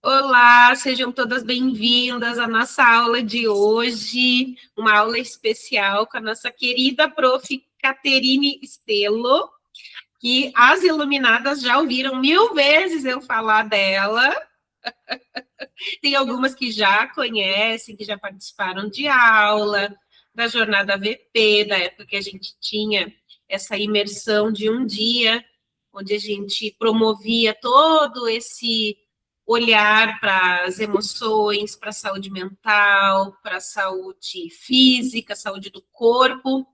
Olá, sejam todas bem-vindas à nossa aula de hoje, uma aula especial com a nossa querida prof. Caterine Stelo, que as iluminadas já ouviram 1000 vezes eu falar dela. Tem algumas que já conhecem, que já participaram de aula, da jornada VP, da época que a gente tinha essa imersão de um dia, onde a gente promovia todo esse olhar para as emoções, para a saúde mental, para a saúde física, saúde do corpo.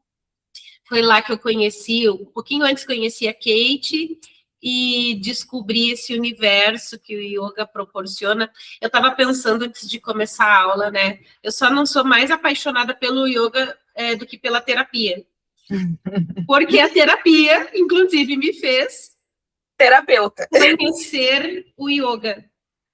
Foi lá que eu conheci, um pouquinho antes conheci a Kate e descobri esse universo que o yoga proporciona. Eu estava pensando antes de começar a aula, né? Eu só não sou mais apaixonada pelo yoga do que pela terapia. Porque a terapia, inclusive, me fez terapeuta conhecer o yoga.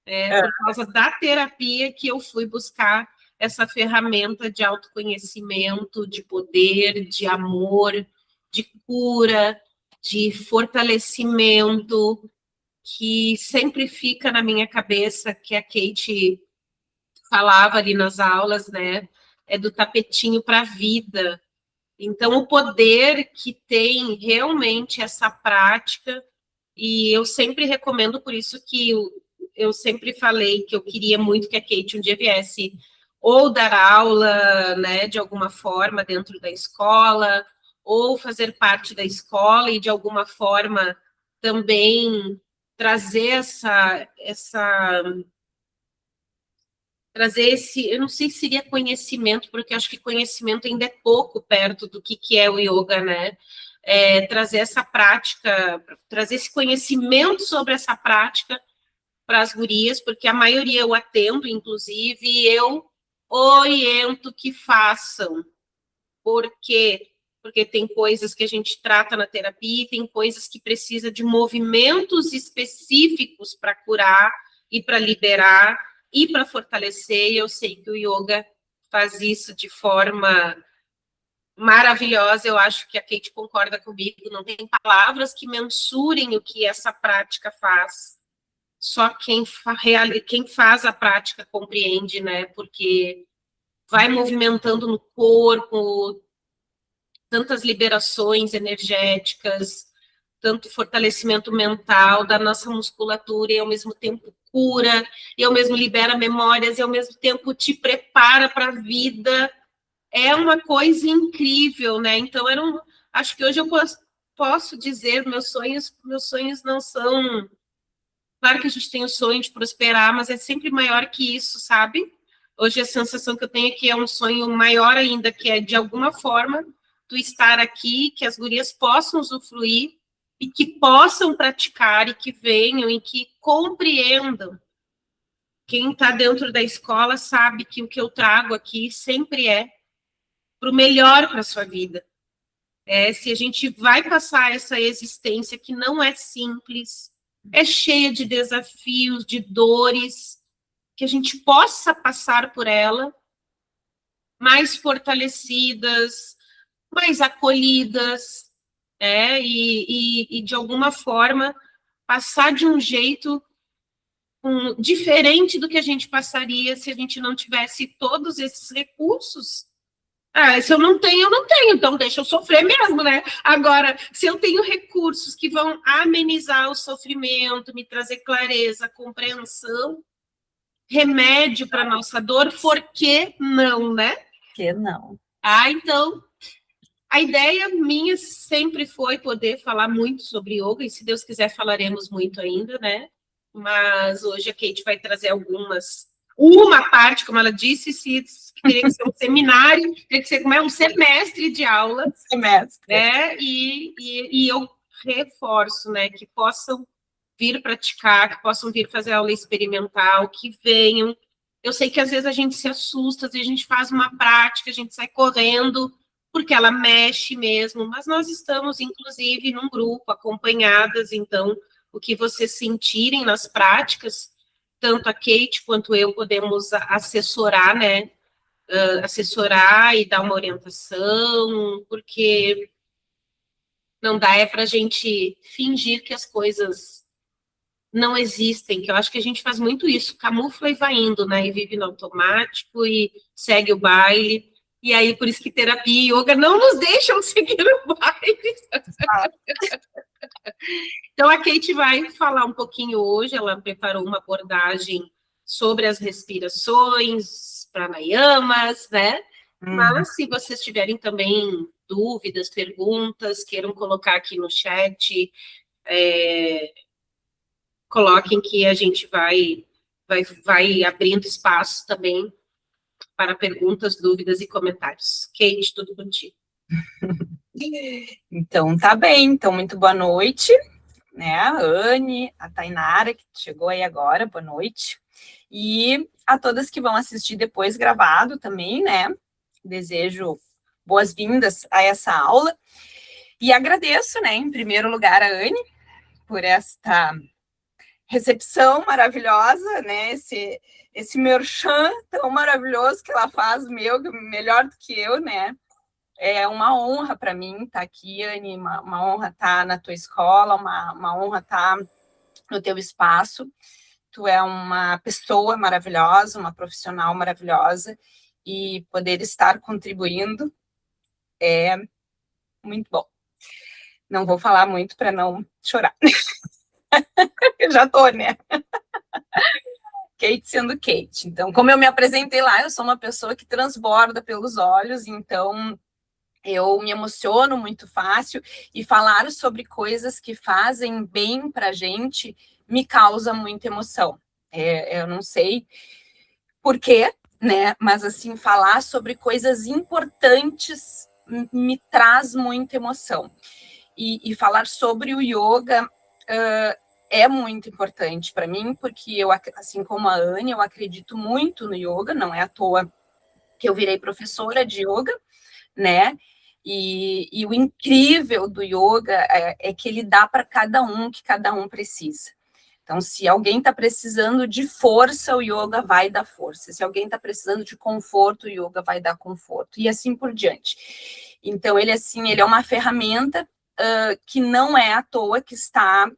Por causa da terapia que eu fui buscar essa ferramenta de autoconhecimento, de poder, de amor, de cura, de fortalecimento, que sempre fica na minha cabeça, que a Kate falava ali nas aulas, né? É do tapetinho para a vida. Então, o poder que tem realmente essa prática, e eu sempre recomendo, por isso que eu sempre falei que eu queria muito que a Kate um dia viesse ou dar aula, né, de alguma forma dentro da escola, ou fazer parte da escola e de alguma forma também trazer trazer esse, eu não sei se seria conhecimento, porque eu acho que conhecimento ainda é pouco perto do que é o yoga, né? Trazer essa prática, trazer esse conhecimento sobre essa prática para as gurias, porque a maioria eu atendo, inclusive, e eu oriento que façam. Por quê? Porque tem coisas que a gente trata na terapia, tem coisas que precisa de movimentos específicos para curar e para liberar e para fortalecer, e eu sei que o yoga faz isso de forma maravilhosa. Eu acho que a Kate concorda comigo, não tem palavras que mensurem o que essa prática faz. Só quem faz a prática compreende, né? Porque vai movimentando no corpo, tantas liberações energéticas, tanto fortalecimento mental da nossa musculatura, e ao mesmo tempo cura, e ao mesmo libera memórias, e ao mesmo tempo te prepara para a vida. É uma coisa incrível, né? Então, acho que hoje eu posso dizer, meus sonhos não são... Claro que a gente tem o sonho de prosperar, mas é sempre maior que isso, sabe? Hoje a sensação que eu tenho é que é um sonho maior ainda, que é, de alguma forma, tu estar aqui, que as gurias possam usufruir e que possam praticar e que venham e que compreendam. Quem está dentro da escola sabe que o que eu trago aqui sempre é para o melhor para a sua vida. Se a gente vai passar essa existência que não é simples, é cheia de desafios, de dores, que a gente possa passar por ela mais fortalecidas, mais acolhidas, e de alguma forma passar de um jeito diferente do que a gente passaria se a gente não tivesse todos esses recursos. Se eu não tenho, eu não tenho, então deixa eu sofrer mesmo, né? Agora, se eu tenho recursos que vão amenizar o sofrimento, me trazer clareza, compreensão, remédio para nossa dor, por que não, né? Que não. Então, a ideia minha sempre foi poder falar muito sobre yoga, e se Deus quiser falaremos muito ainda, né? Mas hoje a Kate vai trazer uma parte, como ela disse, se teria que ser um seminário, teria que ser um semestre de aula. Semestre. Né? E eu reforço, né, que possam vir praticar, que possam vir fazer aula experimental, que venham. Eu sei que às vezes a gente se assusta, às vezes a gente faz uma prática, a gente sai correndo, porque ela mexe mesmo, mas nós estamos, inclusive, num grupo, acompanhadas, então, o que vocês sentirem nas práticas, tanto a Kate quanto eu podemos assessorar, né? Assessorar e dar uma orientação, porque não dá para a gente fingir que as coisas não existem, que eu acho que a gente faz muito isso, camufla e vai indo, né? E vive no automático e segue o baile. E aí, por isso que terapia e yoga não nos deixam seguir o baile. Então, a Kate vai falar um pouquinho hoje, ela preparou uma abordagem sobre as respirações, pranayamas, né? Mas, se vocês tiverem também dúvidas, perguntas, queiram colocar aqui no chat, coloquem que a gente vai abrindo espaço também para perguntas, dúvidas e comentários. Kate, tudo contigo. Então, tá bem. Então, muito boa noite, né? A Anne, a Tainara, que chegou aí agora, boa noite. E a todas que vão assistir depois gravado também, né? Desejo boas-vindas a essa aula. E agradeço, né, em primeiro lugar, a Anne por esta recepção maravilhosa, né? Esse merchan tão maravilhoso que ela faz, melhor do que eu, né? É uma honra para mim estar aqui, Anne, uma honra estar na tua escola, uma honra estar no teu espaço. Tu é uma pessoa maravilhosa, uma profissional maravilhosa, e poder estar contribuindo é muito bom. Não vou falar muito para não chorar. Eu já tô, né? Kate sendo Kate. Então, como eu me apresentei lá, eu sou uma pessoa que transborda pelos olhos, então eu me emociono muito fácil, e falar sobre coisas que fazem bem para a gente me causa muita emoção. Eu não sei por quê, né? Mas assim, falar sobre coisas importantes me traz muita emoção. E falar sobre o yoga é muito importante para mim, porque eu, assim como a Anne, eu acredito muito no yoga, não é à toa que eu virei professora de yoga, né? E o incrível do yoga é que ele dá para cada um o que cada um precisa. Então, se alguém está precisando de força, o yoga vai dar força. Se alguém está precisando de conforto, o yoga vai dar conforto. E assim por diante. Então, ele é uma ferramenta que não é à toa que está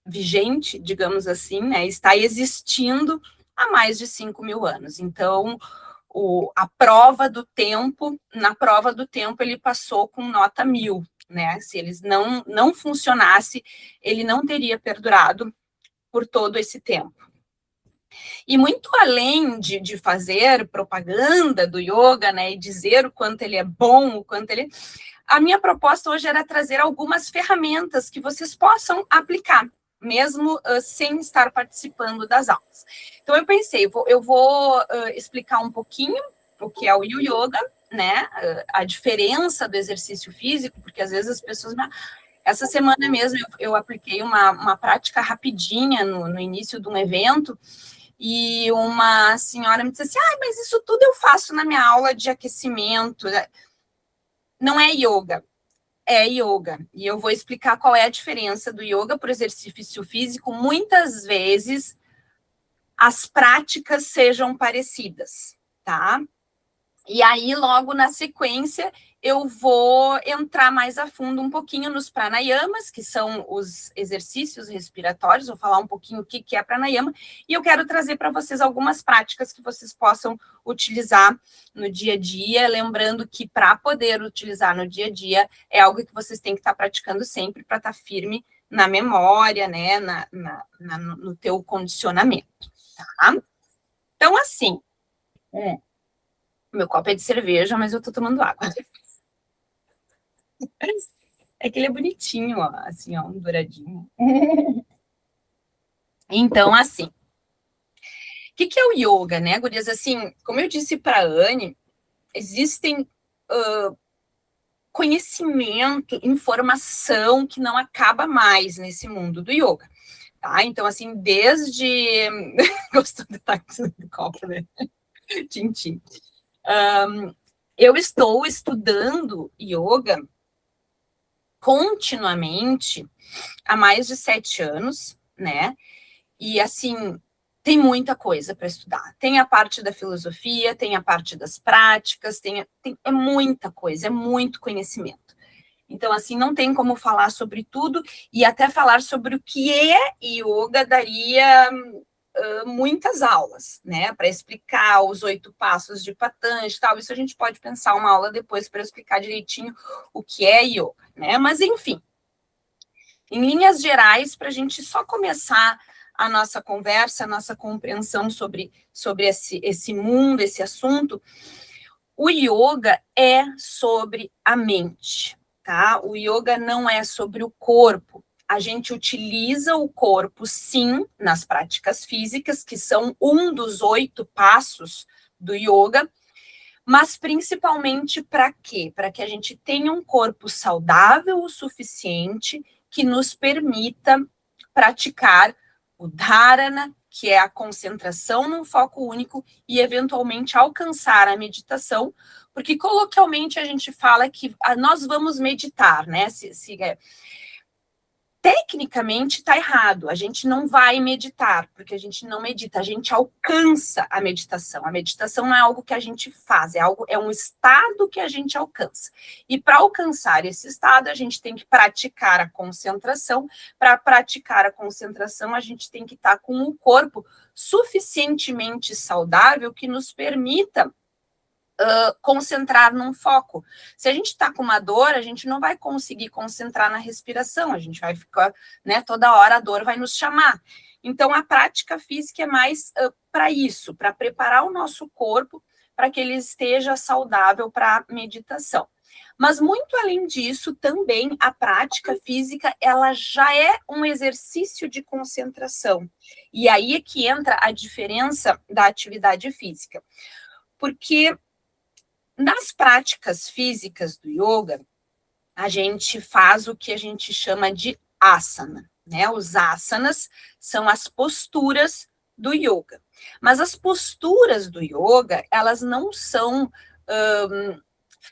vigente, digamos assim, né? Está existindo há mais de 5.000 anos. Então, a prova do tempo, na prova do tempo ele passou com nota 1.000, né? Se eles não funcionasse, ele não teria perdurado por todo esse tempo. E muito além de fazer propaganda do yoga, né, e dizer o quanto ele é bom, o quanto ele... A minha proposta hoje era trazer algumas ferramentas que vocês possam aplicar, mesmo sem estar participando das aulas. Então, eu pensei, eu vou explicar um pouquinho o que é o yoga, né, a diferença do exercício físico, porque às vezes as pessoas... Essa semana mesmo eu apliquei uma prática rapidinha no início de um evento, e uma senhora me disse assim, mas isso tudo eu faço na minha aula de aquecimento. Não é yoga, é yoga. E eu vou explicar qual é a diferença do yoga para o exercício físico. Muitas vezes as práticas sejam parecidas, tá? E aí, logo na sequência, eu vou entrar mais a fundo um pouquinho nos pranayamas, que são os exercícios respiratórios, vou falar um pouquinho o que é pranayama, e eu quero trazer para vocês algumas práticas que vocês possam utilizar no dia a dia, lembrando que para poder utilizar no dia a dia é algo que vocês têm que estar praticando sempre para estar firme na memória, né, no teu condicionamento, tá? Então, assim... Meu copo é de cerveja, mas eu tô tomando água. É que ele é bonitinho, ó, assim, ó, um douradinho. Então, assim, o que é o yoga, né, gurias? Assim, como eu disse para a Anne, existem conhecimento, informação que não acaba mais nesse mundo do yoga, tá? Então, assim, desde... Gostou do táxi do copo, né? Tintim. Eu estou estudando yoga continuamente há mais de 7 anos, né? E, assim, tem muita coisa para estudar. Tem a parte da filosofia, tem a parte das práticas, é muita coisa, é muito conhecimento. Então, assim, não tem como falar sobre tudo, e até falar sobre o que é yoga daria muitas aulas, né, para explicar os 8 passos de Patanjali e tal. Isso a gente pode pensar uma aula depois para explicar direitinho o que é yoga, né? Mas, enfim, em linhas gerais, para a gente só começar a nossa conversa, a nossa compreensão sobre esse mundo, esse assunto, o yoga é sobre a mente, tá? O yoga não é sobre o corpo. A gente utiliza o corpo, sim, nas práticas físicas, que são um dos 8 passos do yoga, mas principalmente para quê? Para que a gente tenha um corpo saudável o suficiente que nos permita praticar o dharana, que é a concentração num foco único, e eventualmente alcançar a meditação, porque coloquialmente a gente fala que nós vamos meditar, né? Tecnicamente está errado, a gente não vai meditar, porque a gente não medita, a gente alcança a meditação. A meditação não é algo que a gente faz, é um estado que a gente alcança. E para alcançar esse estado, a gente tem que praticar a concentração. Para praticar a concentração, a gente tem que estar com um corpo suficientemente saudável que nos permita concentrar num foco. Se a gente está com uma dor, a gente não vai conseguir concentrar na respiração, a gente vai ficar, né, toda hora a dor vai nos chamar. Então, a prática física é mais para isso, para preparar o nosso corpo para que ele esteja saudável para a meditação. Mas, muito além disso, também a prática física, ela já é um exercício de concentração. E aí é que entra a diferença da atividade física. Porque nas práticas físicas do yoga, a gente faz o que a gente chama de asana, né? Os asanas são as posturas do yoga. Mas as posturas do yoga, elas não são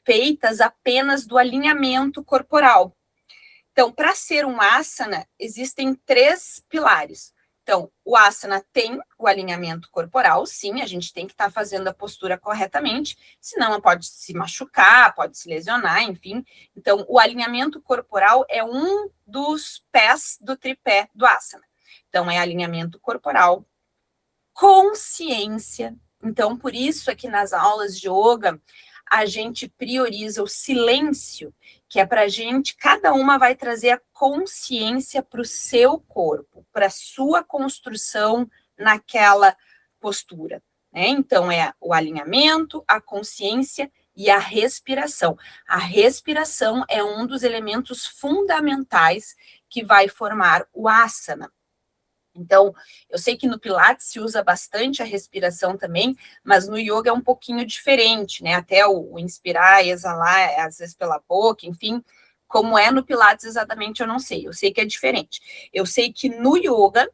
feitas apenas do alinhamento corporal. Então, para ser um asana, existem 3 pilares. Então, o asana tem o alinhamento corporal, sim, a gente tem que estar fazendo a postura corretamente, senão pode se machucar, pode se lesionar, enfim. Então, o alinhamento corporal é um dos pés do tripé do asana. Então, é alinhamento corporal, consciência. Então, por isso é que nas aulas de yoga, a gente prioriza o silêncio, que é para a gente, cada uma vai trazer a consciência para o seu corpo, para a sua construção naquela postura, né? Então, é o alinhamento, a consciência e a respiração. A respiração é um dos elementos fundamentais que vai formar o asana. Então, eu sei que no Pilates se usa bastante a respiração também, mas no yoga é um pouquinho diferente, né? Até o inspirar e exalar, às vezes pela boca, enfim. Como é no Pilates exatamente, eu não sei. Eu sei que é diferente. Eu sei que no yoga,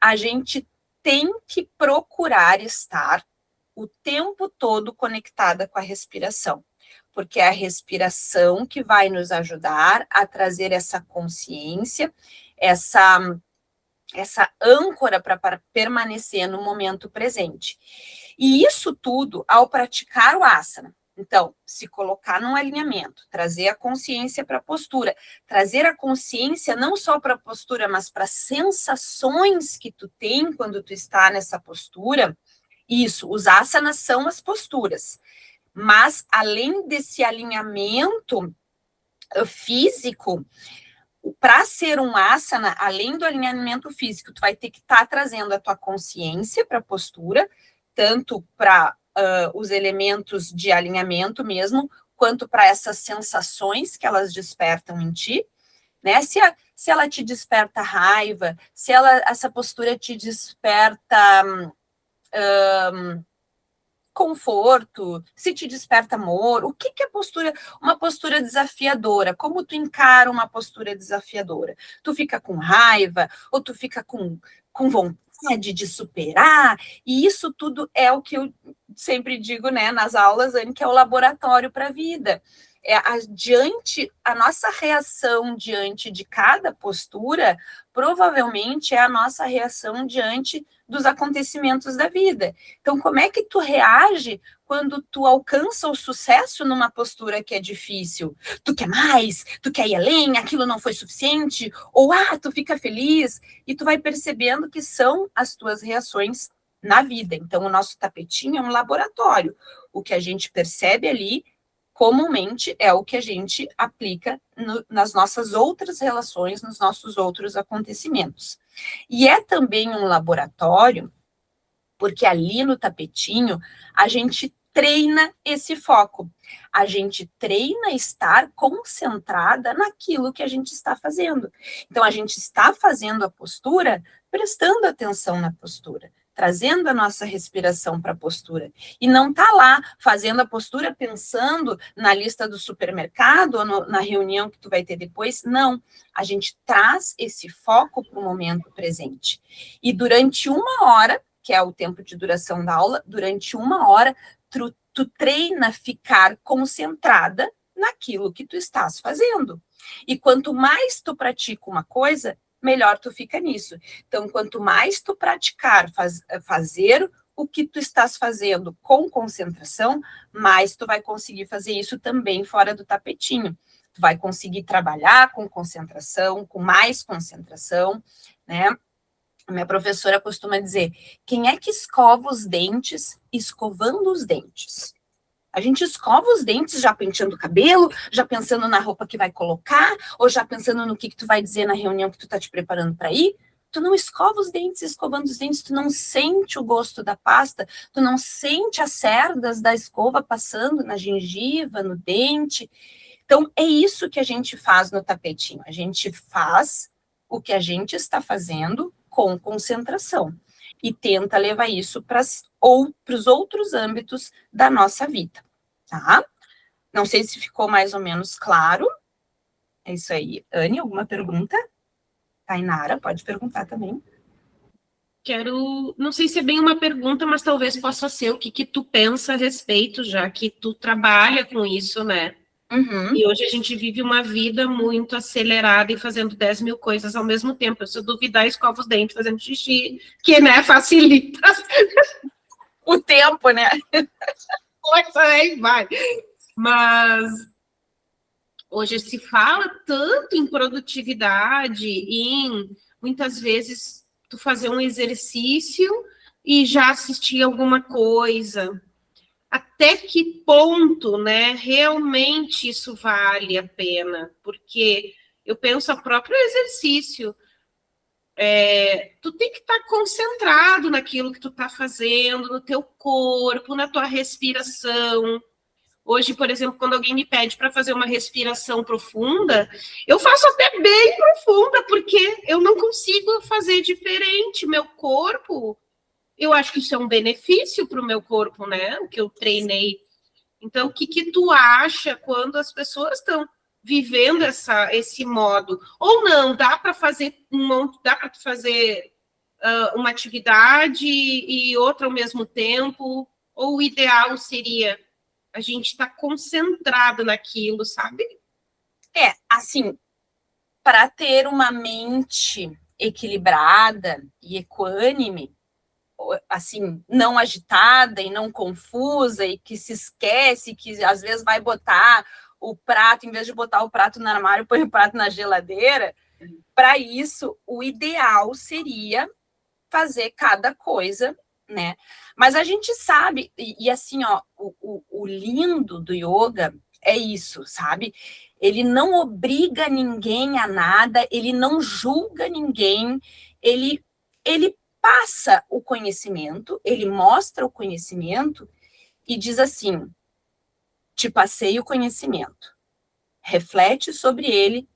a gente tem que procurar estar o tempo todo conectada com a respiração, porque é a respiração que vai nos ajudar a trazer essa consciência, essa âncora para permanecer no momento presente. E isso tudo ao praticar o asana. Então, se colocar num alinhamento, trazer a consciência para a postura, trazer a consciência não só para a postura, mas para as sensações que tu tem quando tu está nessa postura. Isso, os asanas são as posturas. Mas, além desse alinhamento físico, para ser um asana, além do alinhamento físico, tu vai ter que estar trazendo a tua consciência para a postura, tanto para os elementos de alinhamento mesmo, quanto para essas sensações que elas despertam em ti, né? Se ela te desperta raiva, se essa postura te desperta conforto, se te desperta amor, o que é postura, uma postura desafiadora? Como tu encara uma postura desafiadora? Tu fica com raiva, ou tu fica com vontade de superar? E isso tudo é o que eu sempre digo, né, nas aulas, Anne, que é o laboratório para a vida. A nossa reação diante de cada postura, provavelmente é a nossa reação diante dos acontecimentos da vida. Então, como é que tu reage quando tu alcança o sucesso numa postura que é difícil. Tu quer mais, tu quer ir além, aquilo não foi suficiente, ou tu fica feliz, e tu vai percebendo que são as tuas reações na vida. Então, o nosso tapetinho é um laboratório. O que a gente percebe ali, comumente, é o que a gente aplica nas nossas outras relações, nos nossos outros acontecimentos. E é também um laboratório, porque ali no tapetinho, a gente treina esse foco. A gente treina estar concentrada naquilo que a gente está fazendo. Então, a gente está fazendo a postura, prestando atenção na postura, trazendo a nossa respiração para a postura. E não está lá fazendo a postura pensando na lista do supermercado ou na reunião que tu vai ter depois. Não, a gente traz esse foco para o momento presente. E durante 1 hora, que é o tempo de duração da aula, durante 1 hora, tu treina ficar concentrada naquilo que tu estás fazendo. E quanto mais tu pratica uma coisa, melhor tu fica nisso. Então, quanto mais tu praticar fazer o que tu estás fazendo com concentração, mais tu vai conseguir fazer isso também fora do tapetinho. Tu vai conseguir trabalhar com concentração, com mais concentração, né? A minha professora costuma dizer, quem é que escova os dentes escovando os dentes? A gente escova os dentes já penteando o cabelo, já pensando na roupa que vai colocar, ou já pensando no que tu vai dizer na reunião que tu tá te preparando para ir. Tu não escova os dentes escovando os dentes, tu não sente o gosto da pasta, tu não sente as cerdas da escova passando na gengiva, no dente. Então, é isso que a gente faz no tapetinho. A gente faz o que a gente está fazendo com concentração e tenta levar isso para os outros âmbitos da nossa vida, tá? Não sei se ficou mais ou menos claro. É isso aí. Anne, alguma pergunta? Tainara, pode perguntar também. Não sei se é bem uma pergunta, mas talvez possa ser o que tu pensa a respeito, já que tu trabalha com isso, né? Uhum. E hoje a gente vive uma vida muito acelerada e fazendo 10 mil coisas ao mesmo tempo. Se eu duvidar, escova os dentes fazendo xixi, que, né, facilita o tempo, né? Pois aí vai. Mas hoje se fala tanto em produtividade, em muitas vezes tu fazer um exercício e já assistir alguma coisa. Até que ponto, né, realmente isso vale a pena? Porque eu penso o próprio exercício. Tu tem que estar concentrado naquilo que tu está fazendo, no teu corpo, na tua respiração. Hoje, por exemplo, quando alguém me pede para fazer uma respiração profunda, eu faço até bem profunda, porque eu não consigo fazer diferente. Meu corpo, eu acho que isso é um benefício para o meu corpo, né? O que eu treinei. Então, o que tu acha quando as pessoas estão vivendo esse modo? Ou não, dá para fazer uma atividade e outra ao mesmo tempo? Ou o ideal seria a gente estar concentrado naquilo, sabe? Assim, para ter uma mente equilibrada e equânime, assim, não agitada e não confusa e que se esquece, que às vezes vai botar o prato, em vez de botar o prato no armário, põe o prato na geladeira. Para isso, o ideal seria fazer cada coisa, né? Mas a gente sabe, e assim, ó, o lindo do yoga é isso, sabe? Ele não obriga ninguém a nada, ele não julga ninguém, ele passa o conhecimento, ele mostra o conhecimento e diz assim: te passei o conhecimento, reflete sobre ele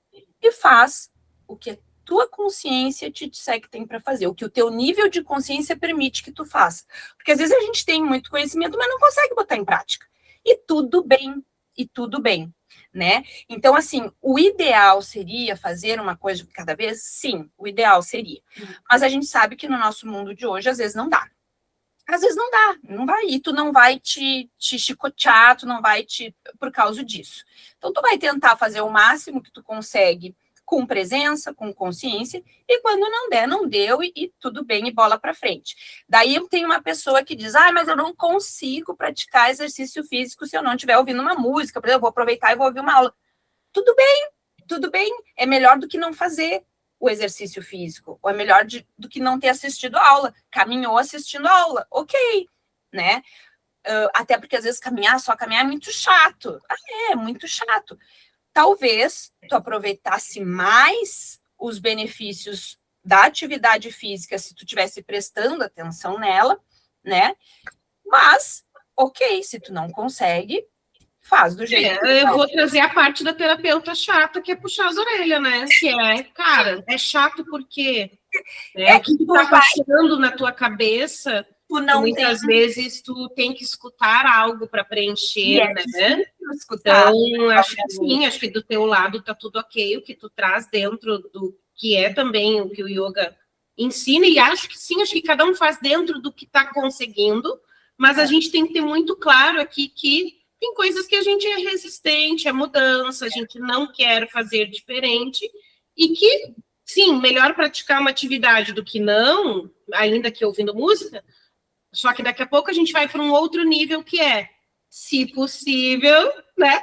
e faz o que a tua consciência te disser que tem para fazer, o que o teu nível de consciência permite que tu faça. Porque às vezes a gente tem muito conhecimento, mas não consegue botar em prática. E tudo bem, né? Então, assim, o ideal seria fazer uma coisa de cada vez? Sim, o ideal seria. Mas a gente sabe que no nosso mundo de hoje, às vezes não dá. Às vezes não vai, e tu não vai te chicotear, tu não vai por causa disso. Então, tu vai tentar fazer o máximo que tu consegue com presença, com consciência, e quando não der, não deu, e tudo bem, e bola para frente. Daí tem uma pessoa que diz, mas eu não consigo praticar exercício físico se eu não estiver ouvindo uma música, por exemplo, eu vou aproveitar e vou ouvir uma aula. Tudo bem, é melhor do que não fazer o exercício físico, ou é melhor do que não ter assistido a aula, caminhou assistindo a aula, ok, né? Até porque às vezes só caminhar é muito chato. É muito chato. Talvez tu aproveitasse mais os benefícios da atividade física se tu estivesse prestando atenção nela, né? Mas, ok, se tu não consegue, faz do jeito que eu vou trazer a parte da terapeuta chata, que é puxar as orelhas, né? Que cara, é chato porque o que tu tá passando na tua cabeça, tu não muitas vezes tu tem que escutar algo para preencher, né? Então, acho que sim, acho que do teu lado tá tudo ok, o que tu traz dentro do que é também o que o yoga ensina, e acho que sim, acho que cada um faz dentro do que tá conseguindo, mas a gente tem que ter muito claro aqui que tem coisas que a gente é resistente, é mudança, a gente não quer fazer diferente, e que, sim, melhor praticar uma atividade do que não, ainda que ouvindo música, só que daqui a pouco a gente vai para um outro nível que é, se possível, né?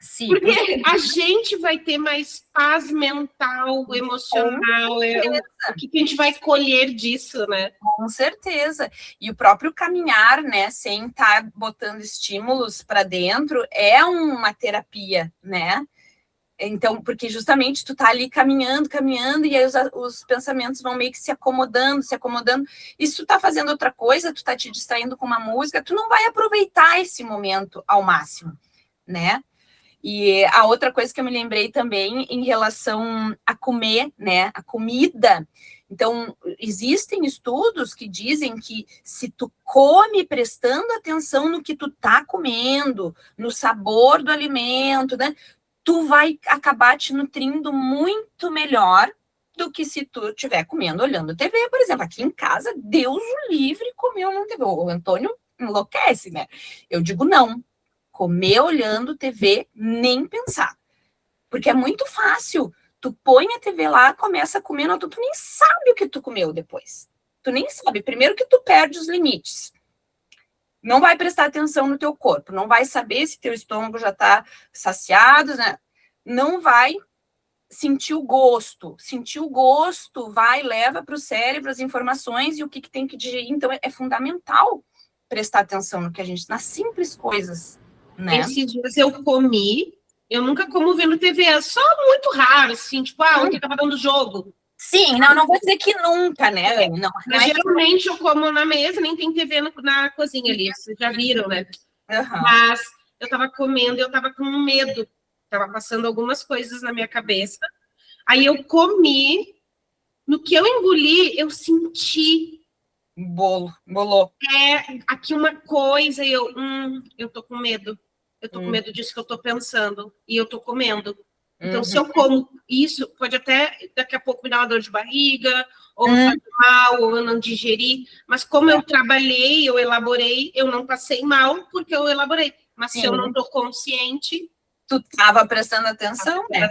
Sim, porque a gente vai ter mais paz mental, emocional, o que a gente vai colher disso, né? Com certeza. E o próprio caminhar, né, sem estar botando estímulos para dentro, é uma terapia, né? Então, porque justamente tu tá ali caminhando, e aí os pensamentos vão meio que se acomodando, e se tu tá fazendo outra coisa, tu tá te distraindo com uma música, tu não vai aproveitar esse momento ao máximo, né? E a outra coisa que eu me lembrei também em relação a comer, né? A comida. Então, existem estudos que dizem que se tu come prestando atenção no que tu tá comendo, no sabor do alimento, né? Tu vai acabar te nutrindo muito melhor do que se tu estiver comendo olhando TV, por exemplo. Aqui em casa, Deus o livre comer olhando TV. O Antônio enlouquece, né? Eu digo não. Comer olhando TV, nem pensar. Porque é muito fácil. Tu põe a TV lá, começa a comer, tu nem sabe o que tu comeu depois. Tu nem sabe. Primeiro que tu perde os limites. Não vai prestar atenção no teu corpo. Não vai saber se teu estômago já está saciado, né? Não vai sentir o gosto. Sentir o gosto vai, leva para o cérebro as informações e o que tem que digerir. Então, é fundamental prestar atenção no que a gente... nas simples coisas. Né? Esses dias eu comi, eu nunca como vendo TV, é só muito raro, assim, tipo, ontem tava dando jogo. Sim, não vou dizer que nunca, né? Não, mas geralmente eu como na mesa, nem tem TV na cozinha ali, vocês já viram, né? Mas eu tava comendo e eu tava com medo, tava passando algumas coisas na minha cabeça. Aí eu comi, no que eu engoli, eu senti bolou. Aqui uma coisa, e eu tô com medo. Eu tô com medo disso que eu tô pensando. E eu tô comendo. Então, se eu como isso, pode até daqui a pouco me dar uma dor de barriga, ou me fazer mal, ou eu não digeri. Mas como eu trabalhei, eu elaborei, eu não passei mal porque eu elaborei. Mas se eu não tô consciente... Tu tava prestando atenção, né?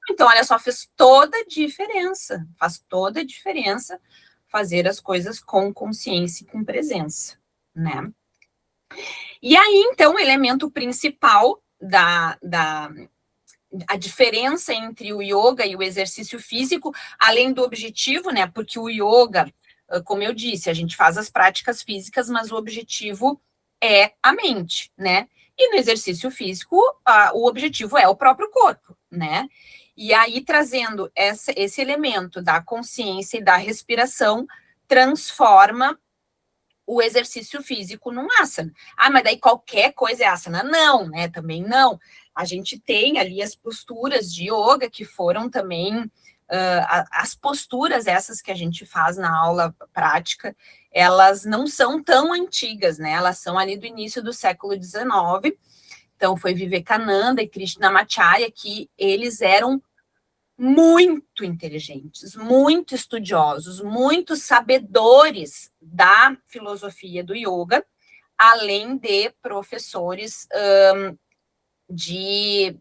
Então, olha só, faz toda a diferença. Faz toda a diferença fazer as coisas com consciência e com presença, né? E aí, então, o elemento principal a diferença entre o yoga e o exercício físico, além do objetivo, né? Porque o yoga, como eu disse, a gente faz as práticas físicas, mas o objetivo é a mente, né? E no exercício físico, o objetivo é o próprio corpo, né? E aí, trazendo esse elemento da consciência e da respiração, transforma o exercício físico num asana. Mas daí qualquer coisa é asana? Não, né? Também não. A gente tem ali as posturas de yoga que foram também... as posturas essas que a gente faz na aula prática, elas não são tão antigas, né? Elas são ali do início do século XIX. Então, foi Vivekananda e Krishnamacharya que eles eram muito inteligentes, muito estudiosos, muito sabedores da filosofia do yoga, além de professores de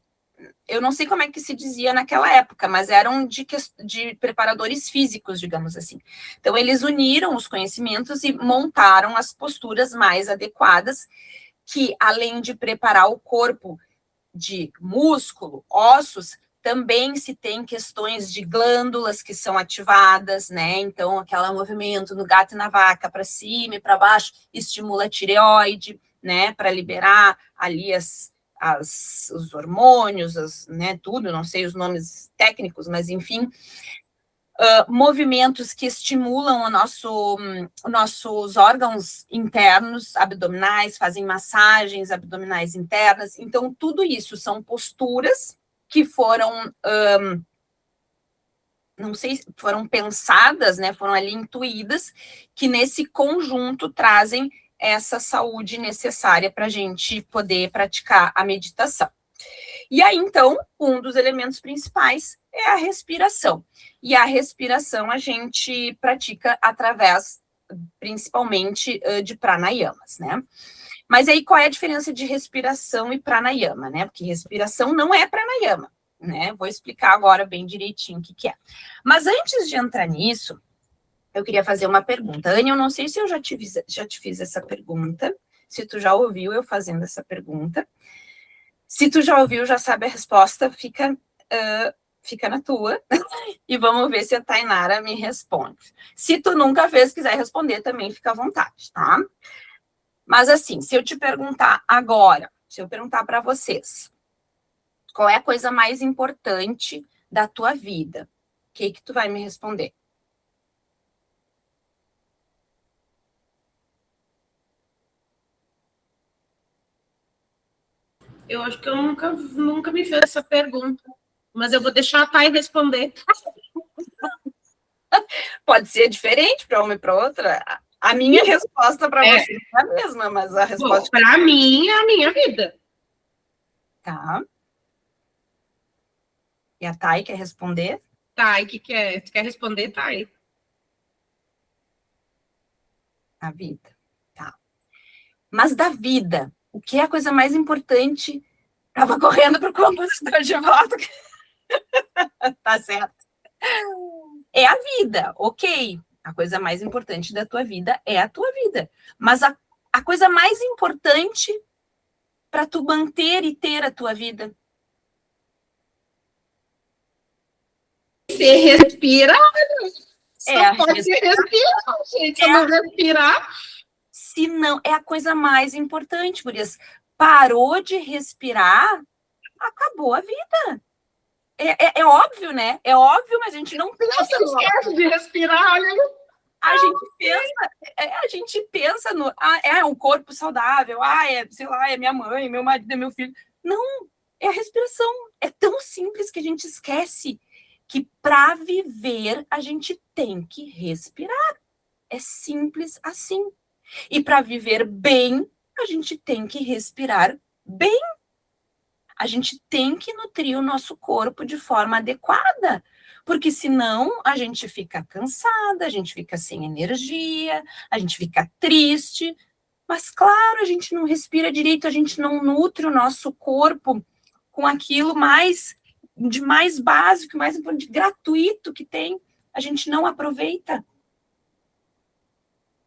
eu não sei como é que se dizia naquela época, mas eram de preparadores físicos, digamos assim. Então, eles uniram os conhecimentos e montaram as posturas mais adequadas, que, além de preparar o corpo de músculo, ossos, também se tem questões de glândulas que são ativadas, né? Então, aquele movimento no gato e na vaca, para cima e para baixo, estimula a tireoide, né? Para liberar ali os hormônios, né? Tudo, não sei os nomes técnicos, mas enfim. Movimentos que estimulam nossos órgãos internos, abdominais, fazem massagens abdominais internas. Então, tudo isso são posturas que foram, não sei, foram pensadas, né, foram ali intuídas, que nesse conjunto trazem essa saúde necessária para a gente poder praticar a meditação. E aí, então, um dos elementos principais é a respiração. E a respiração a gente pratica através, principalmente, de pranayamas, né? Mas aí, qual é a diferença de respiração e pranayama, né? Porque respiração não é pranayama, né? Vou explicar agora bem direitinho o que é. Mas antes de entrar nisso, eu queria fazer uma pergunta. Anne, eu não sei se eu já te fiz essa pergunta, se tu já ouviu eu fazendo essa pergunta. Se tu já ouviu, já sabe a resposta, fica na tua. E vamos ver se a Tainara me responde. Se tu nunca fez, quiser responder também, fica à vontade, tá? Mas assim, se eu te perguntar agora, se eu perguntar para vocês, qual é a coisa mais importante da tua vida? O que tu vai me responder? Eu acho que eu nunca me fiz essa pergunta, mas eu vou deixar a Thay responder. Pode ser diferente para uma e para outra. A minha resposta para você é a mesma, mas a resposta... Para mim, é a minha vida. Tá. E a Thay quer responder? Thay, tu quer responder, Thay? A vida. Tá. Mas da vida, o que é a coisa mais importante? Tava correndo para o compositor de volta. Tá certo. É a vida, ok. A coisa mais importante da tua vida é a tua vida. Mas a coisa mais importante para tu manter e ter a tua vida? Você respira, só pode se respirar, gente. Se não respirar... Se não, é a coisa mais importante, gurias. Parou de respirar, acabou a vida. É óbvio, né? É óbvio, mas a gente não pensa. Não esquece de respirar, olha aí. A gente pensa no um corpo saudável, sei lá, é minha mãe, meu marido, é meu filho. Não, é a respiração. É tão simples que a gente esquece que para viver a gente tem que respirar. É simples assim. E para viver bem, a gente tem que respirar bem. A gente tem que nutrir o nosso corpo de forma adequada, porque senão a gente fica cansada, a gente fica sem energia, a gente fica triste. Mas, claro, a gente não respira direito, a gente não nutre o nosso corpo com aquilo de mais básico, mais importante, gratuito que tem. A gente não aproveita.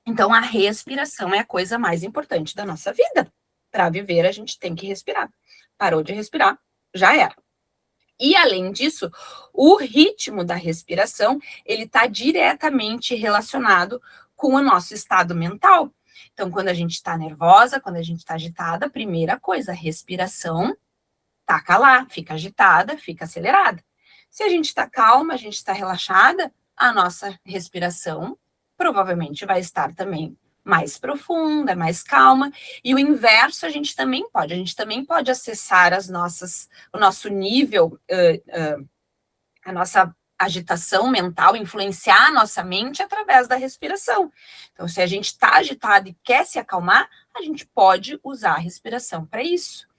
Então, a respiração é a coisa mais importante da nossa vida. Para viver, a gente tem que respirar. Parou de respirar, já era. E, além disso, o ritmo da respiração, ele está diretamente relacionado com o nosso estado mental. Então, quando a gente está nervosa, quando a gente está agitada, a primeira coisa, a respiração, taca lá, fica agitada, fica acelerada. Se a gente está calma, a gente está relaxada, a nossa respiração provavelmente vai estar também mais profunda, mais calma, e o inverso a gente também pode acessar o nosso nível, a nossa agitação mental, influenciar a nossa mente através da respiração. Então, se a gente está agitado e quer se acalmar, a gente pode usar a respiração para isso.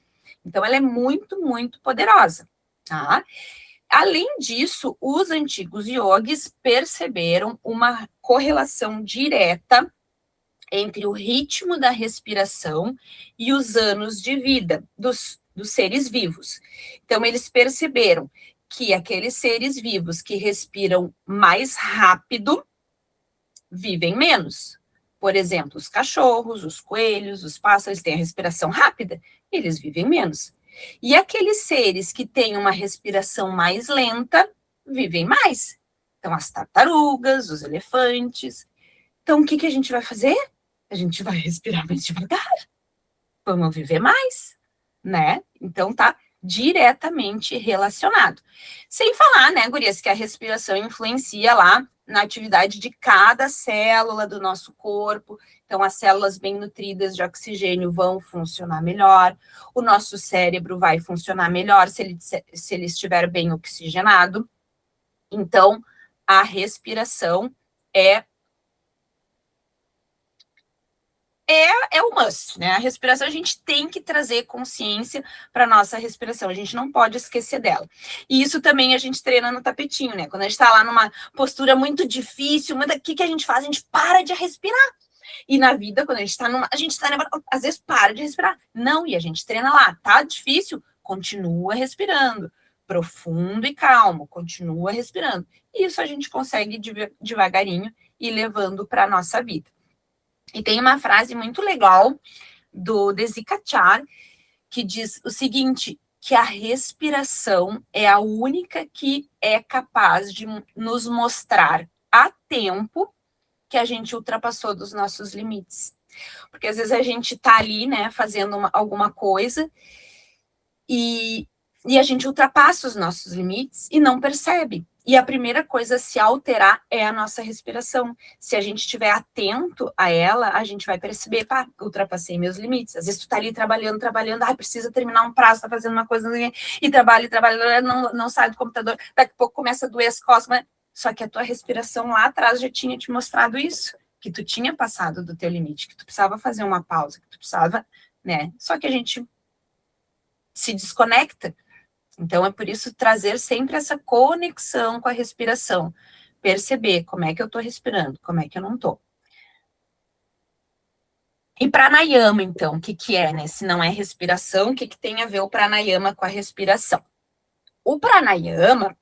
Então, ela é muito, muito poderosa, tá? Além disso, os antigos yogis perceberam uma correlação direta entre o ritmo da respiração e os anos de vida dos seres vivos. Então, eles perceberam que aqueles seres vivos que respiram mais rápido vivem menos. Por exemplo, os cachorros, os coelhos, os pássaros têm a respiração rápida, eles vivem menos. E aqueles seres que têm uma respiração mais lenta vivem mais. Então, as tartarugas, os elefantes. Então, o que a gente vai fazer? A gente vai respirar mais devagar. Vamos viver mais, né? Então, tá diretamente relacionado. Sem falar, né, gurias, que a respiração influencia lá na atividade de cada célula do nosso corpo. Então, as células bem nutridas de oxigênio vão funcionar melhor, o nosso cérebro vai funcionar melhor se ele estiver bem oxigenado. Então, a respiração é o must, né? A respiração, a gente tem que trazer consciência para nossa respiração, a gente não pode esquecer dela. E isso também a gente treina no tapetinho, né? Quando a gente está lá numa postura muito difícil, o que a gente faz? A gente para de respirar. E na vida, quando a gente está às vezes para de respirar. Não, e a gente treina lá, tá difícil? Continua respirando, profundo e calmo, continua respirando. E isso a gente consegue devagarinho ir levando para a nossa vida. E tem uma frase muito legal do Desikachar, que diz o seguinte, que a respiração é a única que é capaz de nos mostrar a tempo que a gente ultrapassou dos nossos limites. Porque às vezes a gente tá ali, né, fazendo alguma coisa e a gente ultrapassa os nossos limites e não percebe. E a primeira coisa a se alterar é a nossa respiração. Se a gente estiver atento a ela, a gente vai perceber, pá, ultrapassei meus limites. Às vezes tu tá ali trabalhando, precisa terminar um prazo, tá fazendo uma coisa, e trabalha, não sai do computador, daqui a pouco começa a doer as costas, só que a tua respiração lá atrás já tinha te mostrado isso, que tu tinha passado do teu limite, que tu precisava fazer uma pausa, que tu precisava, né? Só que a gente se desconecta. Então, é por isso trazer sempre essa conexão com a respiração. Perceber como é que eu estou respirando, como é que eu não estou. E pranayama, então, o que é, né? Se não é respiração, o que tem a ver o pranayama com a respiração? O pranayama,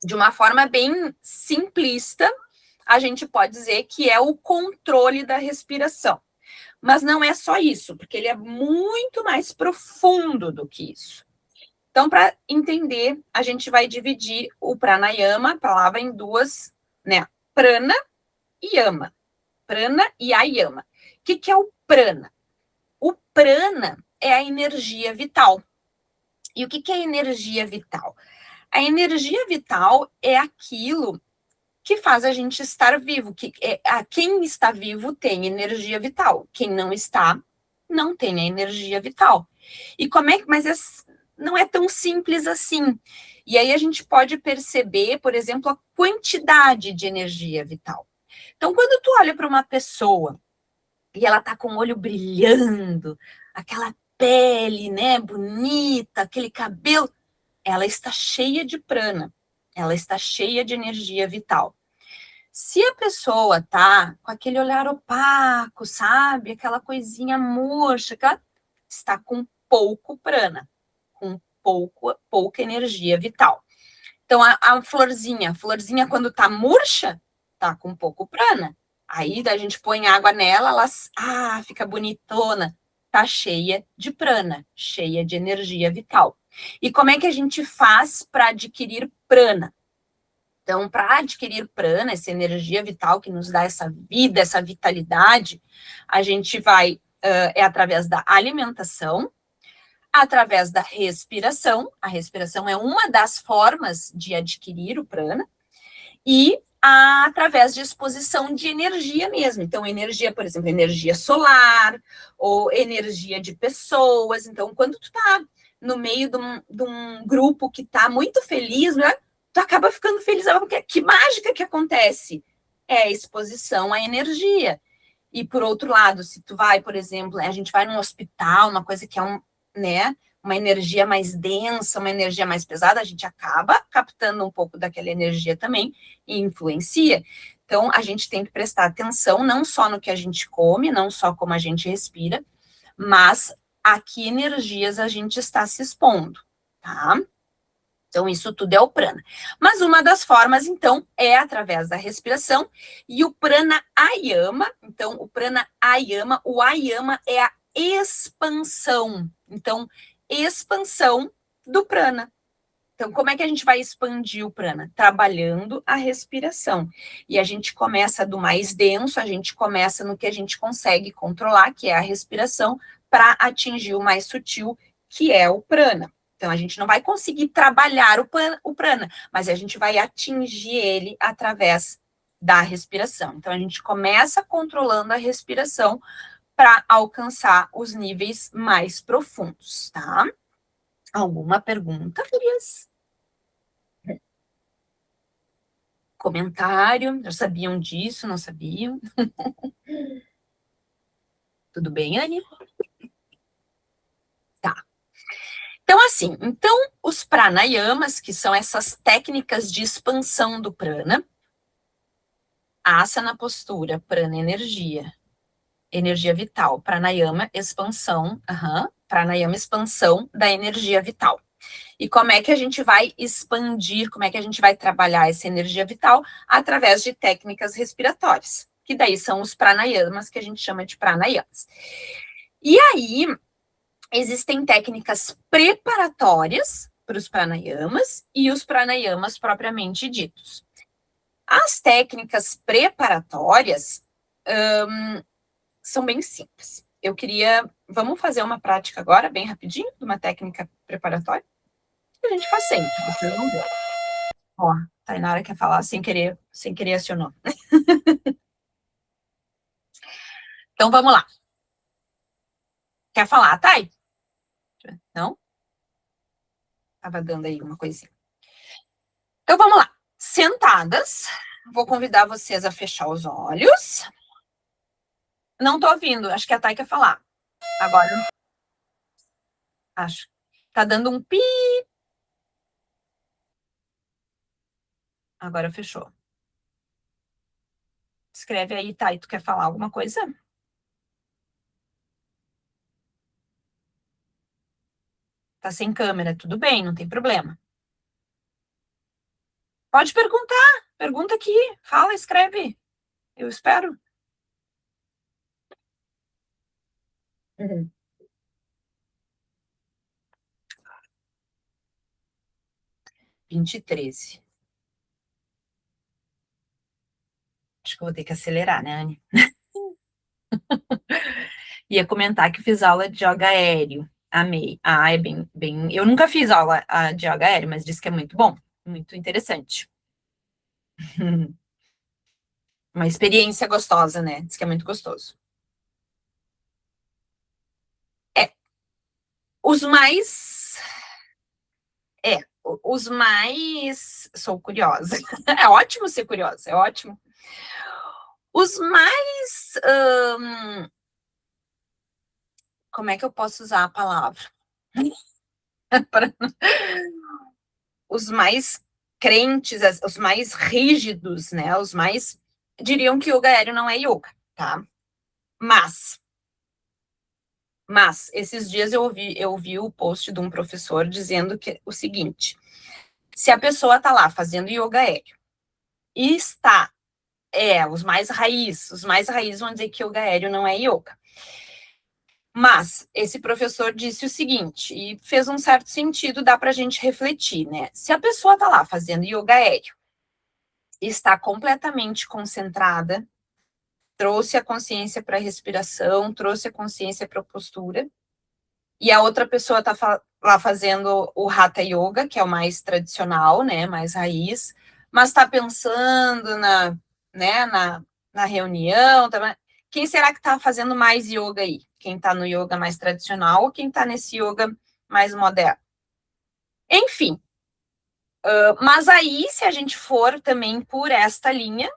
de uma forma bem simplista, a gente pode dizer que é o controle da respiração. Mas não é só isso, porque ele é muito mais profundo do que isso. Então, para entender, a gente vai dividir o pranayama, a palavra, em duas, né? Prana e yama. Prana e ayama. O que é o prana? O prana é a energia vital. E o que é energia vital? A energia vital é aquilo que faz a gente estar vivo. Quem está vivo tem energia vital. Quem não está, não tem a energia vital. E mas não é tão simples assim. E aí a gente pode perceber, por exemplo, a quantidade de energia vital. Então, quando tu olha para uma pessoa e ela tá com o olho brilhando, aquela pele, né, bonita, aquele cabelo, ela está cheia de prana, ela está cheia de energia vital. Se a pessoa tá com aquele olhar opaco, sabe, aquela coisinha murcha, ela está com pouco prana, com pouca energia vital. Então, a florzinha quando tá murcha, tá com pouco prana. Aí a gente põe água nela, ela fica bonitona, tá cheia de prana, cheia de energia vital. E como é que a gente faz para adquirir prana? Então, para adquirir prana, essa energia vital que nos dá essa vida, essa vitalidade, a gente vai, através da alimentação, através da respiração, a respiração é uma das formas de adquirir o prana, e através de exposição de energia mesmo. Então, energia, por exemplo, energia solar, ou energia de pessoas. Então, quando tu tá no meio de um grupo que tá muito feliz, né, tu acaba ficando feliz, porque que mágica que acontece? É a exposição à energia. E, por outro lado, se tu vai, por exemplo, a gente vai num hospital, uma coisa que é uma energia mais densa, uma energia mais pesada, a gente acaba captando um pouco daquela energia também e influencia. Então, a gente tem que prestar atenção não só no que a gente come, não só como a gente respira, mas a que energias a gente está se expondo, tá? Então, isso tudo é o prana. Mas uma das formas, então, é através da respiração. E o prana ayama, então, o ayama é a expansão. Então, expansão do prana. Então, como é que a gente vai expandir o prana? Trabalhando a respiração. E a gente começa do mais denso, a gente começa no que a gente consegue controlar, que é a respiração, para atingir o mais sutil, que é o prana. Então, a gente não vai conseguir trabalhar o prana, mas a gente vai atingir ele através da respiração. Então, a gente começa controlando a respiração para alcançar os níveis mais profundos, tá? Alguma pergunta, Feliz? Comentário? Já sabiam disso? Não sabiam? Tudo bem, Anne? Tá. Então, assim, os pranayamas, que são essas técnicas de expansão do prana, asana, postura, prana, energia vital, pranayama, expansão, pranayama, expansão da energia vital. E como é que a gente vai expandir, como é que a gente vai trabalhar essa energia vital? Através de técnicas respiratórias, que daí são os pranayamas, que a gente chama de pranayamas. E aí, existem técnicas preparatórias para os pranayamas e os pranayamas propriamente ditos. As técnicas preparatórias são bem simples. Vamos fazer uma prática agora, bem rapidinho, de uma técnica preparatória? A gente faz sempre, vocês vão ver. Ó, Tainara quer falar sem querer acionou. Então, vamos lá. Quer falar, Thay? Não? Tava dando aí uma coisinha. Então, vamos lá. Sentadas, vou convidar vocês a fechar os olhos. Não tô ouvindo, acho que a Thay quer falar. Agora, acho. Tá dando um pi. Agora fechou. Escreve aí, Thay, tu quer falar alguma coisa? Tá sem câmera, tudo bem, não tem problema. Pode perguntar, pergunta aqui, fala, escreve. Eu espero. Uhum. 2013. Acho que eu vou ter que acelerar, né, Anne? Ia comentar que fiz aula de yoga aéreo. Amei. Ah, é bem. Eu nunca fiz aula de yoga aéreo, mas disse que é muito bom, muito interessante. Uma experiência gostosa, né? Diz que é muito gostoso. É. Os mais. Os mais. Sou curiosa. É ótimo ser curiosa, é ótimo. Os mais. Como é que eu posso usar a palavra? Os mais crentes, os mais rígidos, né? Os mais diriam que yoga aéreo não é yoga, tá? Mas esses dias eu ouvi o post de um professor dizendo que o seguinte: se a pessoa tá lá fazendo yoga aéreo e está os mais raiz vão dizer que yoga aéreo não é yoga. Mas esse professor disse o seguinte, e fez um certo sentido, dá para a gente refletir, né? Se a pessoa está lá fazendo yoga aéreo, está completamente concentrada, trouxe a consciência para a respiração, trouxe a consciência para a postura, e a outra pessoa está lá fazendo o Hatha Yoga, que é o mais tradicional, né, mais raiz, mas está pensando na reunião, quem será que está fazendo mais yoga aí? Quem está no yoga mais tradicional ou quem está nesse yoga mais moderno? Enfim, mas aí, se a gente for também por esta linha,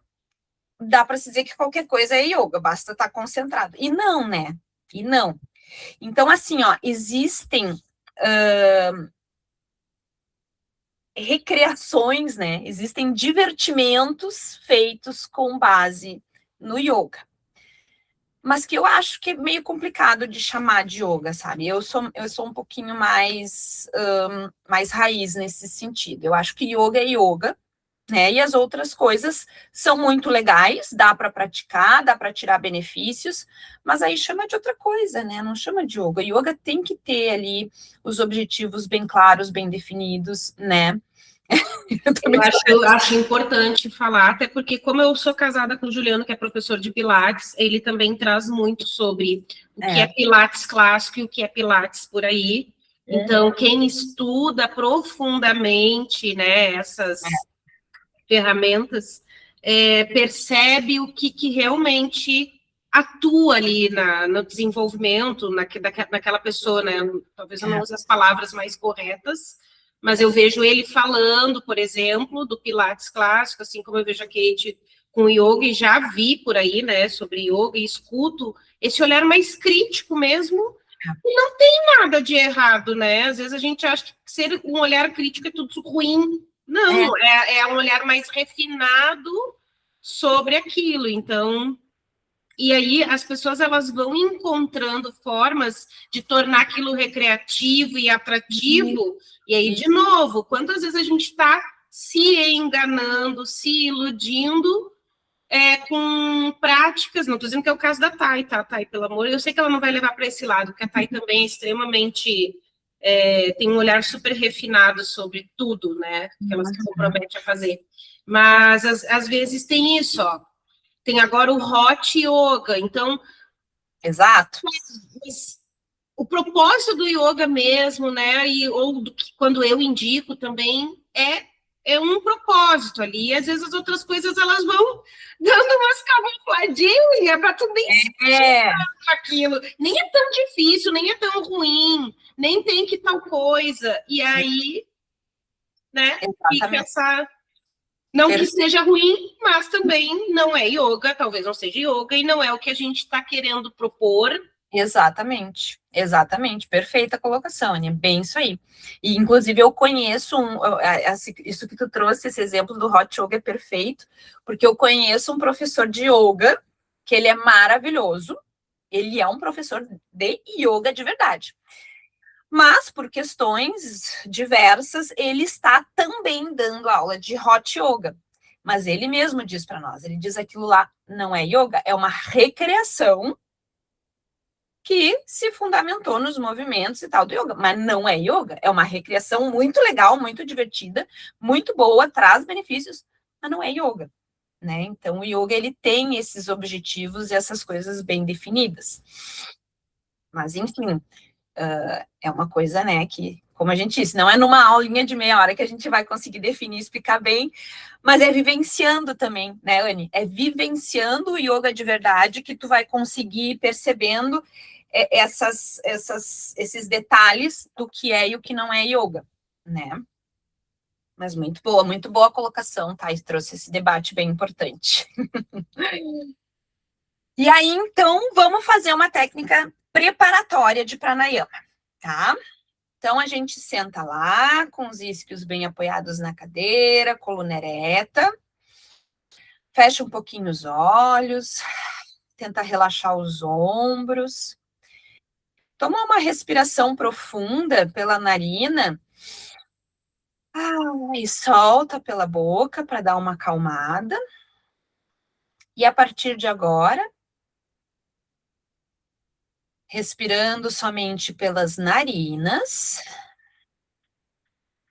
dá para se dizer que qualquer coisa é yoga, basta estar concentrado. E não, né? E não. Então, assim, ó, existem recreações, né? Existem divertimentos feitos com base no yoga. Mas que eu acho que é meio complicado de chamar de yoga, sabe? Eu sou um pouquinho mais raiz nesse sentido. Eu acho que yoga é yoga, né? E as outras coisas são muito legais, dá para praticar, dá para tirar benefícios, mas aí chama de outra coisa, né? Não chama de yoga. Yoga tem que ter ali os objetivos bem claros, bem definidos, né? Eu também Eu acho importante falar, até porque, como eu sou casada com o Juliano, que é professor de Pilates, ele também traz muito sobre o que é Pilates clássico e o que é Pilates por aí. Então, quem estuda profundamente, né, essas ferramentas, percebe o que realmente atua ali no desenvolvimento naquela pessoa, né? Talvez eu não use as palavras mais corretas, mas eu vejo ele falando, por exemplo, do Pilates clássico, assim como eu vejo a Kate com yoga, e já vi por aí, né, sobre yoga, e escuto esse olhar mais crítico mesmo, e não tem nada de errado, né? Às vezes a gente acha que ser um olhar crítico é tudo ruim. Não, é um olhar mais refinado sobre aquilo. Então, e aí as pessoas elas vão encontrando formas de tornar aquilo recreativo e atrativo. E aí, de novo, quantas vezes a gente está se enganando, se iludindo com práticas, não estou dizendo que é o caso da Thay, tá, Thay, pelo amor, eu sei que ela não vai levar para esse lado, porque a Thay também é extremamente, tem um olhar super refinado sobre tudo, né, que ela se compromete a fazer, mas às vezes tem isso, ó, tem agora o hot yoga, então... Exato. Mas o propósito do yoga mesmo, né, ou do que quando eu indico também, é um propósito ali, e às vezes as outras coisas elas vão dando umas camufladinhas para tu nem sentir aquilo. Nem é tão difícil, nem é tão ruim, nem tem que tal coisa. E aí, né, fica essa... Não que seja ruim, mas também não é yoga, talvez não seja yoga, e não é o que a gente está querendo propor. Exatamente, exatamente, perfeita colocação, Aninha, bem isso aí. E, inclusive, eu conheço isso que tu trouxe, esse exemplo do hot yoga é perfeito, porque eu conheço um professor de yoga, que ele é maravilhoso, ele é um professor de yoga de verdade. Mas, por questões diversas, ele está também dando aula de hot yoga. Mas ele mesmo diz para nós, ele diz aquilo lá não é yoga, é uma recreação que se fundamentou nos movimentos e tal do yoga, mas não é yoga, é uma recreação muito legal, muito divertida, muito boa, traz benefícios, mas não é yoga, né? Então o yoga ele tem esses objetivos e essas coisas bem definidas. Mas enfim, é uma coisa, né, que, como a gente disse, não é numa aulinha de meia hora que a gente vai conseguir definir, explicar bem, mas é vivenciando também, né, Anne? É vivenciando o yoga de verdade que tu vai conseguir percebendo esses detalhes do que é e o que não é yoga, né? Mas muito boa colocação, tá? E trouxe esse debate bem importante. E aí, então, vamos fazer uma técnica preparatória de pranayama, tá? Então, a gente senta lá, com os isquios bem apoiados na cadeira, coluna ereta, fecha um pouquinho os olhos, tenta relaxar os ombros, toma uma respiração profunda pela narina, e solta pela boca para dar uma acalmada. E a partir de agora, respirando somente pelas narinas,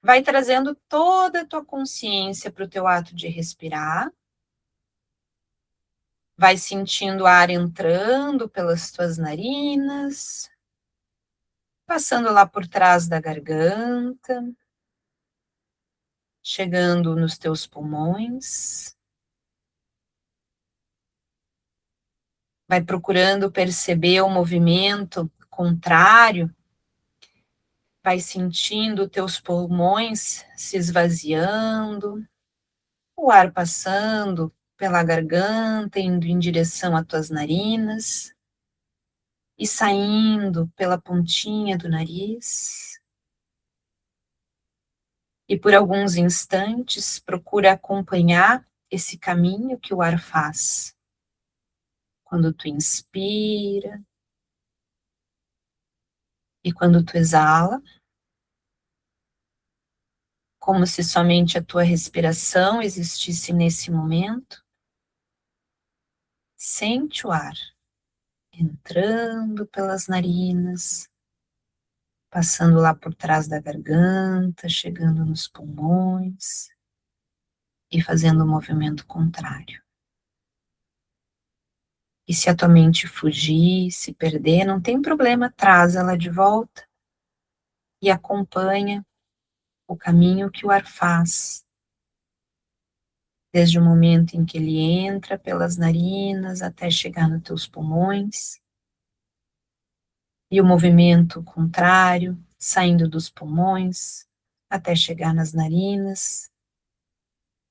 vai trazendo toda a tua consciência para o teu ato de respirar. Vai sentindo o ar entrando pelas tuas narinas, passando lá por trás da garganta, chegando nos teus pulmões. Vai procurando perceber o movimento contrário. Vai sentindo teus pulmões se esvaziando, o ar passando pela garganta, indo em direção às tuas narinas e saindo pela pontinha do nariz. E por alguns instantes, procura acompanhar esse caminho que o ar faz. Quando tu inspira e quando tu exala, como se somente a tua respiração existisse nesse momento. Sente o ar entrando pelas narinas, passando lá por trás da garganta, chegando nos pulmões e fazendo o movimento contrário. E se a tua mente fugir, se perder, não tem problema, traz ela de volta e acompanha o caminho que o ar faz, desde o momento em que ele entra pelas narinas até chegar nos teus pulmões, e o movimento contrário, saindo dos pulmões até chegar nas narinas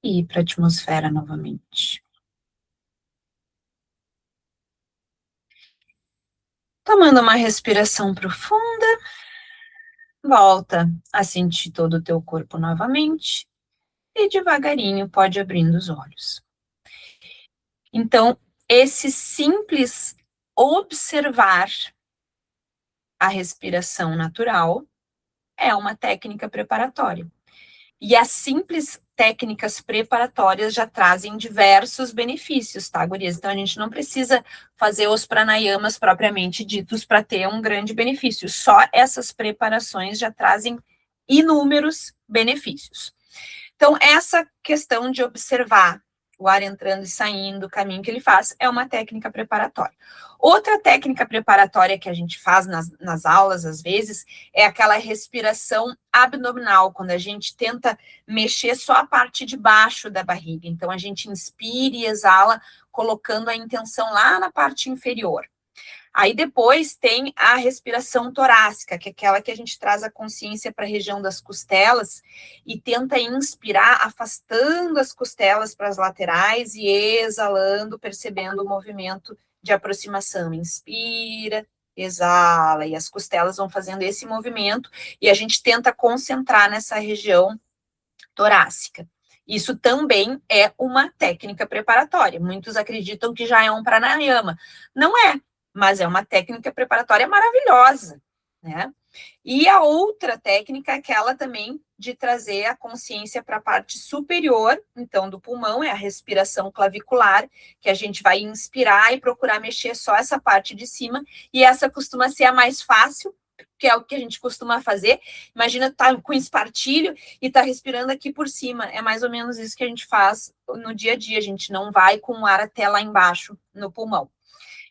e ir para a atmosfera novamente. Tomando uma respiração profunda, volta a sentir todo o teu corpo novamente e devagarinho pode abrindo os olhos. Então, esse simples observar a respiração natural é uma técnica preparatória. E as simples técnicas preparatórias já trazem diversos benefícios, tá, gurias? Então, a gente não precisa fazer os pranayamas propriamente ditos para ter um grande benefício. Só essas preparações já trazem inúmeros benefícios. Então, essa questão de observar o ar entrando e saindo, o caminho que ele faz, é uma técnica preparatória. Outra técnica preparatória que a gente faz nas aulas, às vezes, é aquela respiração abdominal, quando a gente tenta mexer só a parte de baixo da barriga. Então, a gente inspira e exala, colocando a intenção lá na parte inferior. Aí depois tem a respiração torácica, que é aquela que a gente traz a consciência para a região das costelas e tenta inspirar, afastando as costelas para as laterais e exalando, percebendo o movimento de aproximação. Inspira, exala, e as costelas vão fazendo esse movimento e a gente tenta concentrar nessa região torácica. Isso também é uma técnica preparatória. Muitos acreditam que já é um pranayama. Não é, mas é uma técnica preparatória maravilhosa, né? E a outra técnica é aquela também de trazer a consciência para a parte superior, então, do pulmão, é a respiração clavicular, que a gente vai inspirar e procurar mexer só essa parte de cima, e essa costuma ser a mais fácil, que é o que a gente costuma fazer. Imagina tá com espartilho e tá respirando aqui por cima. É mais ou menos isso que a gente faz no dia a dia. A gente não vai com o ar até lá embaixo no pulmão.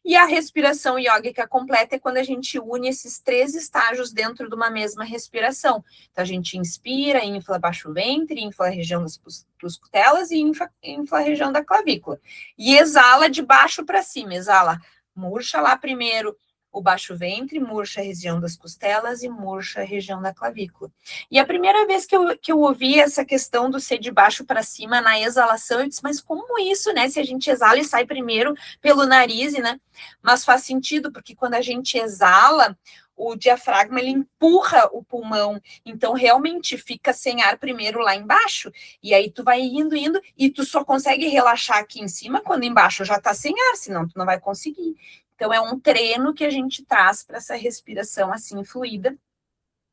E a respiração iógica completa é quando a gente une esses 3 estágios dentro de uma mesma respiração. Então, a gente inspira, infla baixo ventre, infla a região das costelas e infla a região da clavícula. E exala de baixo para cima, exala, murcha lá primeiro o baixo ventre, murcha a região das costelas e murcha a região da clavícula. E a primeira vez que eu ouvi essa questão do ser de baixo para cima na exalação, eu disse, mas como isso, né? Se a gente exala e sai primeiro pelo nariz, né? Mas faz sentido, porque quando a gente exala, o diafragma, ele empurra o pulmão, então realmente fica sem ar primeiro lá embaixo, e aí tu vai indo, e tu só consegue relaxar aqui em cima quando embaixo já tá sem ar, senão tu não vai conseguir. Então, é um treino que a gente traz para essa respiração assim fluida,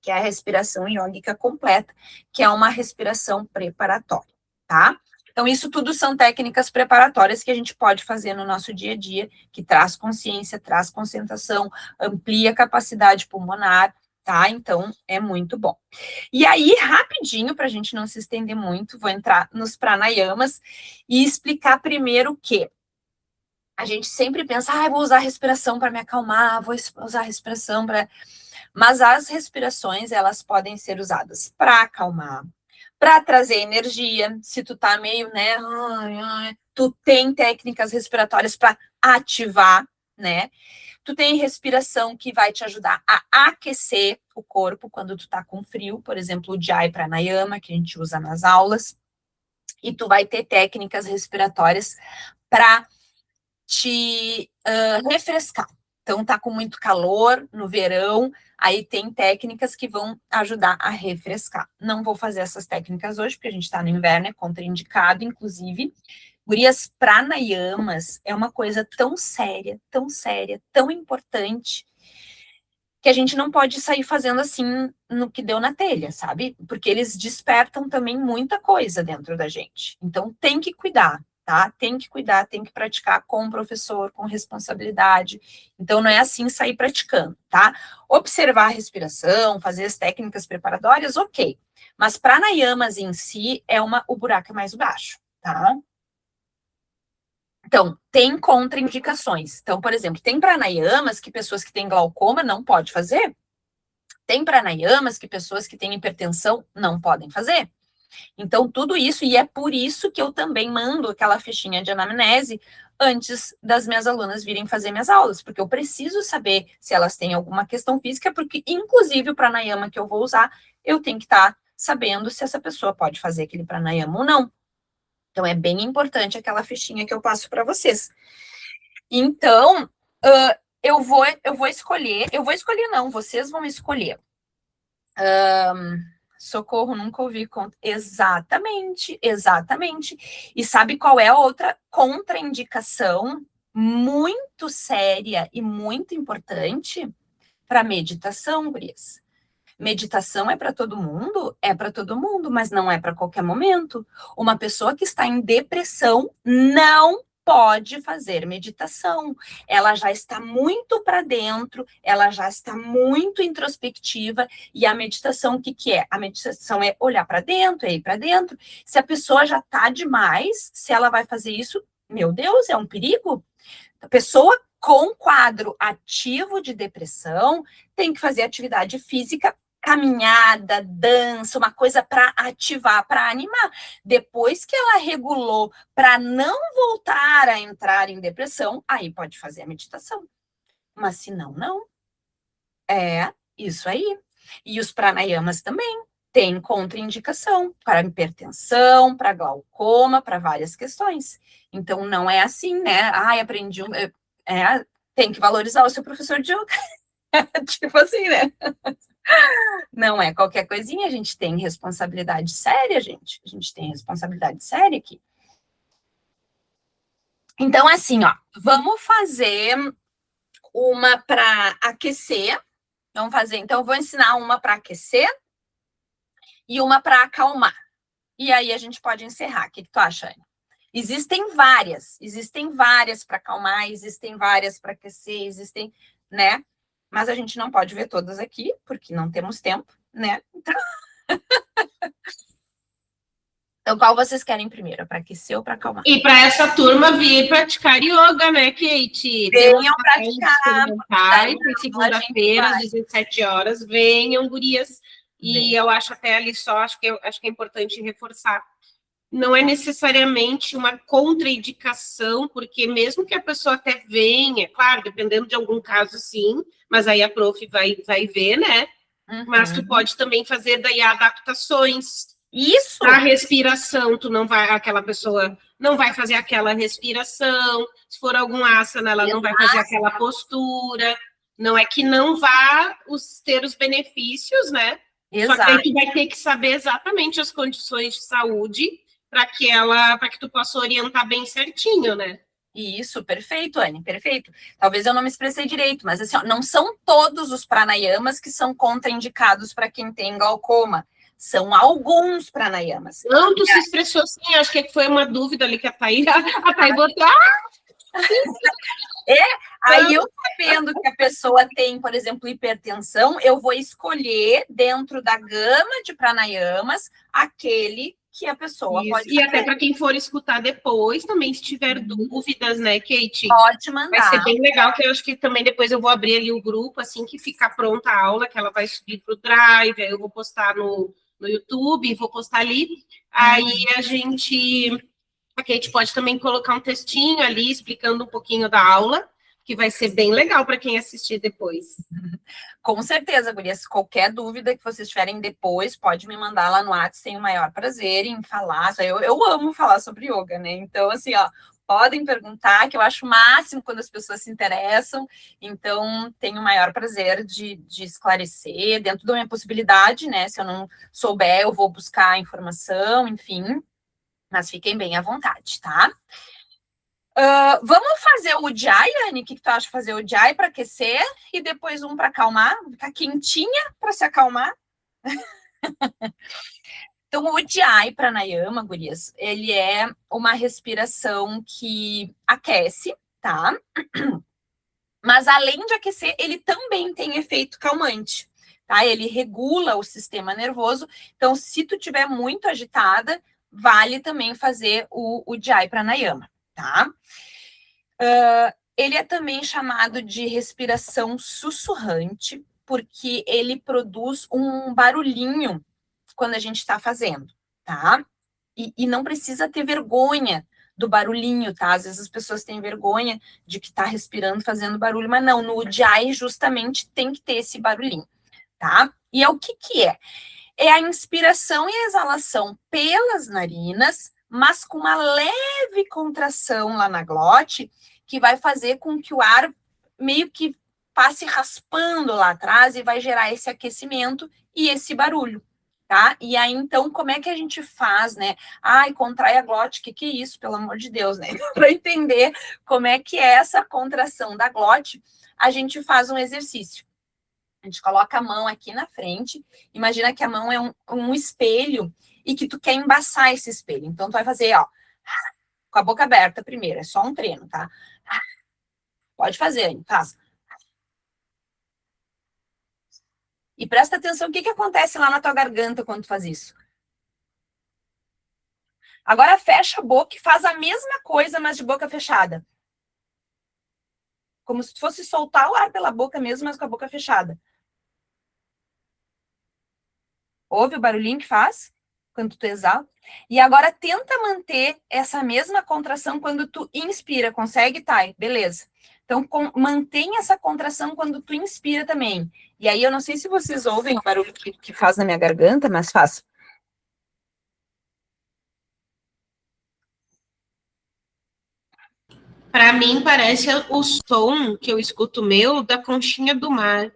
que é a respiração iógica completa, que é uma respiração preparatória, tá? Então, isso tudo são técnicas preparatórias que a gente pode fazer no nosso dia a dia, que traz consciência, traz concentração, amplia a capacidade pulmonar, tá? Então, é muito bom. E aí, rapidinho, para a gente não se estender muito, vou entrar nos pranayamas e explicar primeiro que a gente sempre pensa, vou usar a respiração para me acalmar, vou usar a respiração para... Mas as respirações, elas podem ser usadas para acalmar, para trazer energia, se tu tá meio, né, tu tem técnicas respiratórias para ativar, né? Tu tem respiração que vai te ajudar a aquecer o corpo quando tu tá com frio, por exemplo, o Jai Pranayama, que a gente usa nas aulas, e tu vai ter técnicas respiratórias para te refrescar. Então, tá com muito calor no verão, aí tem técnicas que vão ajudar a refrescar. Não vou fazer essas técnicas hoje, porque a gente tá no inverno, é contraindicado, inclusive. Gurias, pranayamas é uma coisa tão séria, tão importante, que a gente não pode sair fazendo assim no que deu na telha, sabe? Porque eles despertam também muita coisa dentro da gente. Então tem que cuidar, tá? Tem que cuidar, tem que praticar com o professor, com responsabilidade. Então não é assim sair praticando, tá? Observar a respiração, fazer as técnicas preparatórias, ok. Mas pranayamas em si o buraco é mais baixo, tá? Então, tem contraindicações. Então, por exemplo, tem pranayamas que pessoas que têm glaucoma não podem fazer. Tem pranayamas que pessoas que têm hipertensão não podem fazer. Então, tudo isso, e é por isso que eu também mando aquela fichinha de anamnese antes das minhas alunas virem fazer minhas aulas, porque eu preciso saber se elas têm alguma questão física, porque, inclusive, o pranayama que eu vou usar, eu tenho que estar sabendo se essa pessoa pode fazer aquele pranayama ou não. Então, é bem importante aquela fichinha que eu passo para vocês. Então, eu vou escolher não, vocês vão escolher. Socorro, nunca ouvi. Exatamente. E sabe qual é a outra contraindicação muito séria e muito importante para meditação, gurias? Meditação é para todo mundo? É para todo mundo, mas não é para qualquer momento. Uma pessoa que está em depressão não pode fazer meditação. Ela já está muito para dentro, ela já está muito introspectiva, e a meditação, o que que é? A meditação é olhar para dentro, é ir para dentro. Se a pessoa já está demais, se ela vai fazer isso, meu Deus, é um perigo. A pessoa com quadro ativo de depressão tem que fazer atividade física, caminhada, dança, uma coisa para ativar, para animar. Depois que ela regulou para não voltar a entrar em depressão, aí pode fazer a meditação. Mas se não, não. É isso aí. E os pranayamas também têm contraindicação para hipertensão, para glaucoma, para várias questões. Então não é assim, né? Ai, aprendi tem que valorizar o seu professor de yoga. Tipo assim, né? Não é qualquer coisinha, a gente tem responsabilidade séria, gente. A gente tem responsabilidade séria aqui. Então, assim, ó, vamos fazer uma para aquecer. Vamos fazer, então, eu vou ensinar uma para aquecer e uma para acalmar. E aí a gente pode encerrar. O que tu acha, Anne? Existem várias para acalmar, existem várias para aquecer, existem, né? Mas a gente não pode ver todas aqui, porque não temos tempo, né? Então, qual vocês querem primeiro? Para aquecer ou para acalmar? E para essa turma vir praticar yoga, né, Kate? Venham praticar. Tem segunda-feira, às 17 horas. Venham, gurias. E eu acho até ali só, acho que é importante reforçar. Não é necessariamente uma contraindicação, porque mesmo que a pessoa até venha, claro, dependendo de algum caso, sim, mas aí a prof vai ver, né? Uhum. Mas tu pode também fazer daí adaptações. Isso! A respiração, aquela pessoa não vai fazer aquela respiração. Se for algum asana, ela não vai fazer aquela postura. Não é que não vá ter os benefícios, né? Exato. Só que aí tu vai ter que saber exatamente as condições de saúde para que tu possa orientar bem certinho, né? Isso, perfeito, Anne, perfeito. Talvez eu não me expressei direito, mas assim, ó, não são todos os pranayamas que são contraindicados para quem tem glaucoma. São alguns pranayamas. Não, tu se expressou assim, acho que foi uma dúvida ali que a Thaí botou. Aí eu sabendo que a pessoa tem, por exemplo, hipertensão, eu vou escolher dentro da gama de pranayamas aquele que a pessoa pode fazer. E até para quem for escutar depois, também se tiver dúvidas, né, Kate? Pode mandar. Vai ser bem legal, que eu acho que também depois eu vou abrir ali o grupo, assim que ficar pronta a aula, que ela vai subir para o Drive, aí eu vou postar no YouTube, vou postar ali. Aí a Kate pode também colocar um textinho ali, explicando um pouquinho da aula, que vai ser bem legal para quem assistir depois. Com certeza, gurias. Qualquer dúvida que vocês tiverem depois, pode me mandar lá no WhatsApp, tenho o maior prazer em falar. Eu amo falar sobre yoga, né? Então, assim, ó, podem perguntar, que eu acho o máximo quando as pessoas se interessam, então tenho o maior prazer de esclarecer, dentro da minha possibilidade, né? Se eu não souber, eu vou buscar informação, enfim, mas fiquem bem à vontade, tá? Vamos fazer o Ujjayi, Anne? O que tu acha de fazer o Ujjayi para aquecer e depois um para acalmar? Ficar quentinha para se acalmar? Então, o Ujjayi Pranayama, gurias, ele é uma respiração que aquece, tá? Mas além de aquecer, ele também tem efeito calmante, tá? Ele regula o sistema nervoso. Então, se tu tiver muito agitada, vale também fazer o Ujjayi Pranayama, tá? Ele é também chamado de respiração sussurrante, porque ele produz um barulhinho quando a gente está fazendo, tá? E não precisa ter vergonha do barulhinho, tá? Às vezes as pessoas têm vergonha de que tá respirando, fazendo barulho, mas não, no Ujjayi justamente tem que ter esse barulhinho, tá? E é o que que é? É a inspiração e a exalação pelas narinas, mas com uma leve contração lá na glote, que vai fazer com que o ar meio que passe raspando lá atrás e vai gerar esse aquecimento e esse barulho, tá? E aí, então, como é que a gente faz, né? Ai, contrai a glote, que é isso, pelo amor de Deus, né? Para entender como é que é essa contração da glote, a gente faz um exercício. A gente coloca a mão aqui na frente, imagina que a mão é um espelho e que tu quer embaçar esse espelho. Então, tu vai fazer, ó, com a boca aberta primeiro, é só um treino, tá? Pode fazer, Anne, faz. E presta atenção, o que acontece lá na tua garganta quando tu faz isso? Agora fecha a boca e faz a mesma coisa, mas de boca fechada. Como se fosse soltar o ar pela boca mesmo, mas com a boca fechada. Ouve o barulhinho que faz quando tu exala? E agora tenta manter essa mesma contração quando tu inspira. Consegue, Thay? Beleza. Então, mantém essa contração quando tu inspira também. E aí, eu não sei se vocês ouvem o barulho que faz na minha garganta, mas faz. Para mim, parece o som que eu escuto meu da conchinha do mar.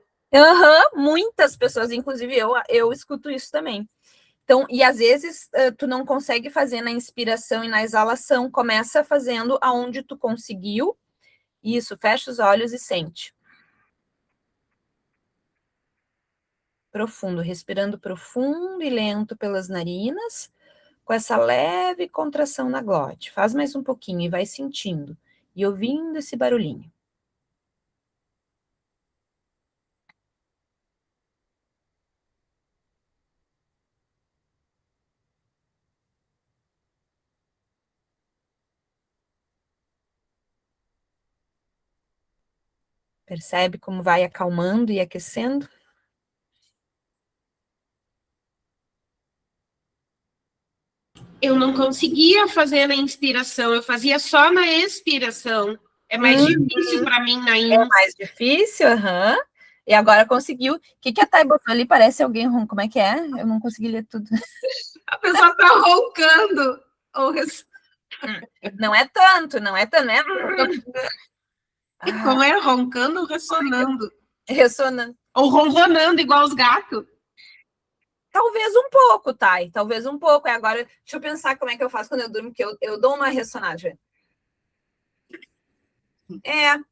Muitas pessoas, inclusive eu escuto isso também. Então, e às vezes tu não consegue fazer na inspiração e na exalação, começa fazendo aonde tu conseguiu. Isso, fecha os olhos e sente. Profundo, respirando profundo e lento pelas narinas, com essa leve contração na glote. Faz mais um pouquinho e vai sentindo e ouvindo esse barulhinho. Percebe como vai acalmando e aquecendo? Eu não conseguia fazer na inspiração, eu fazia só na expiração. É mais difícil para mim na É mais difícil, E agora conseguiu. O que a Thay botou ali? Parece alguém ronco. Como é que é? Eu não consegui ler tudo. A pessoa tá roncando. Não é tanto, né? Como é? Roncando ou ressonando? Ressonando. Ou ronronando, igual os gatos. Talvez um pouco, Thay. Talvez um pouco. E agora, deixa eu pensar como é que eu faço quando eu durmo, que eu dou uma ressonada.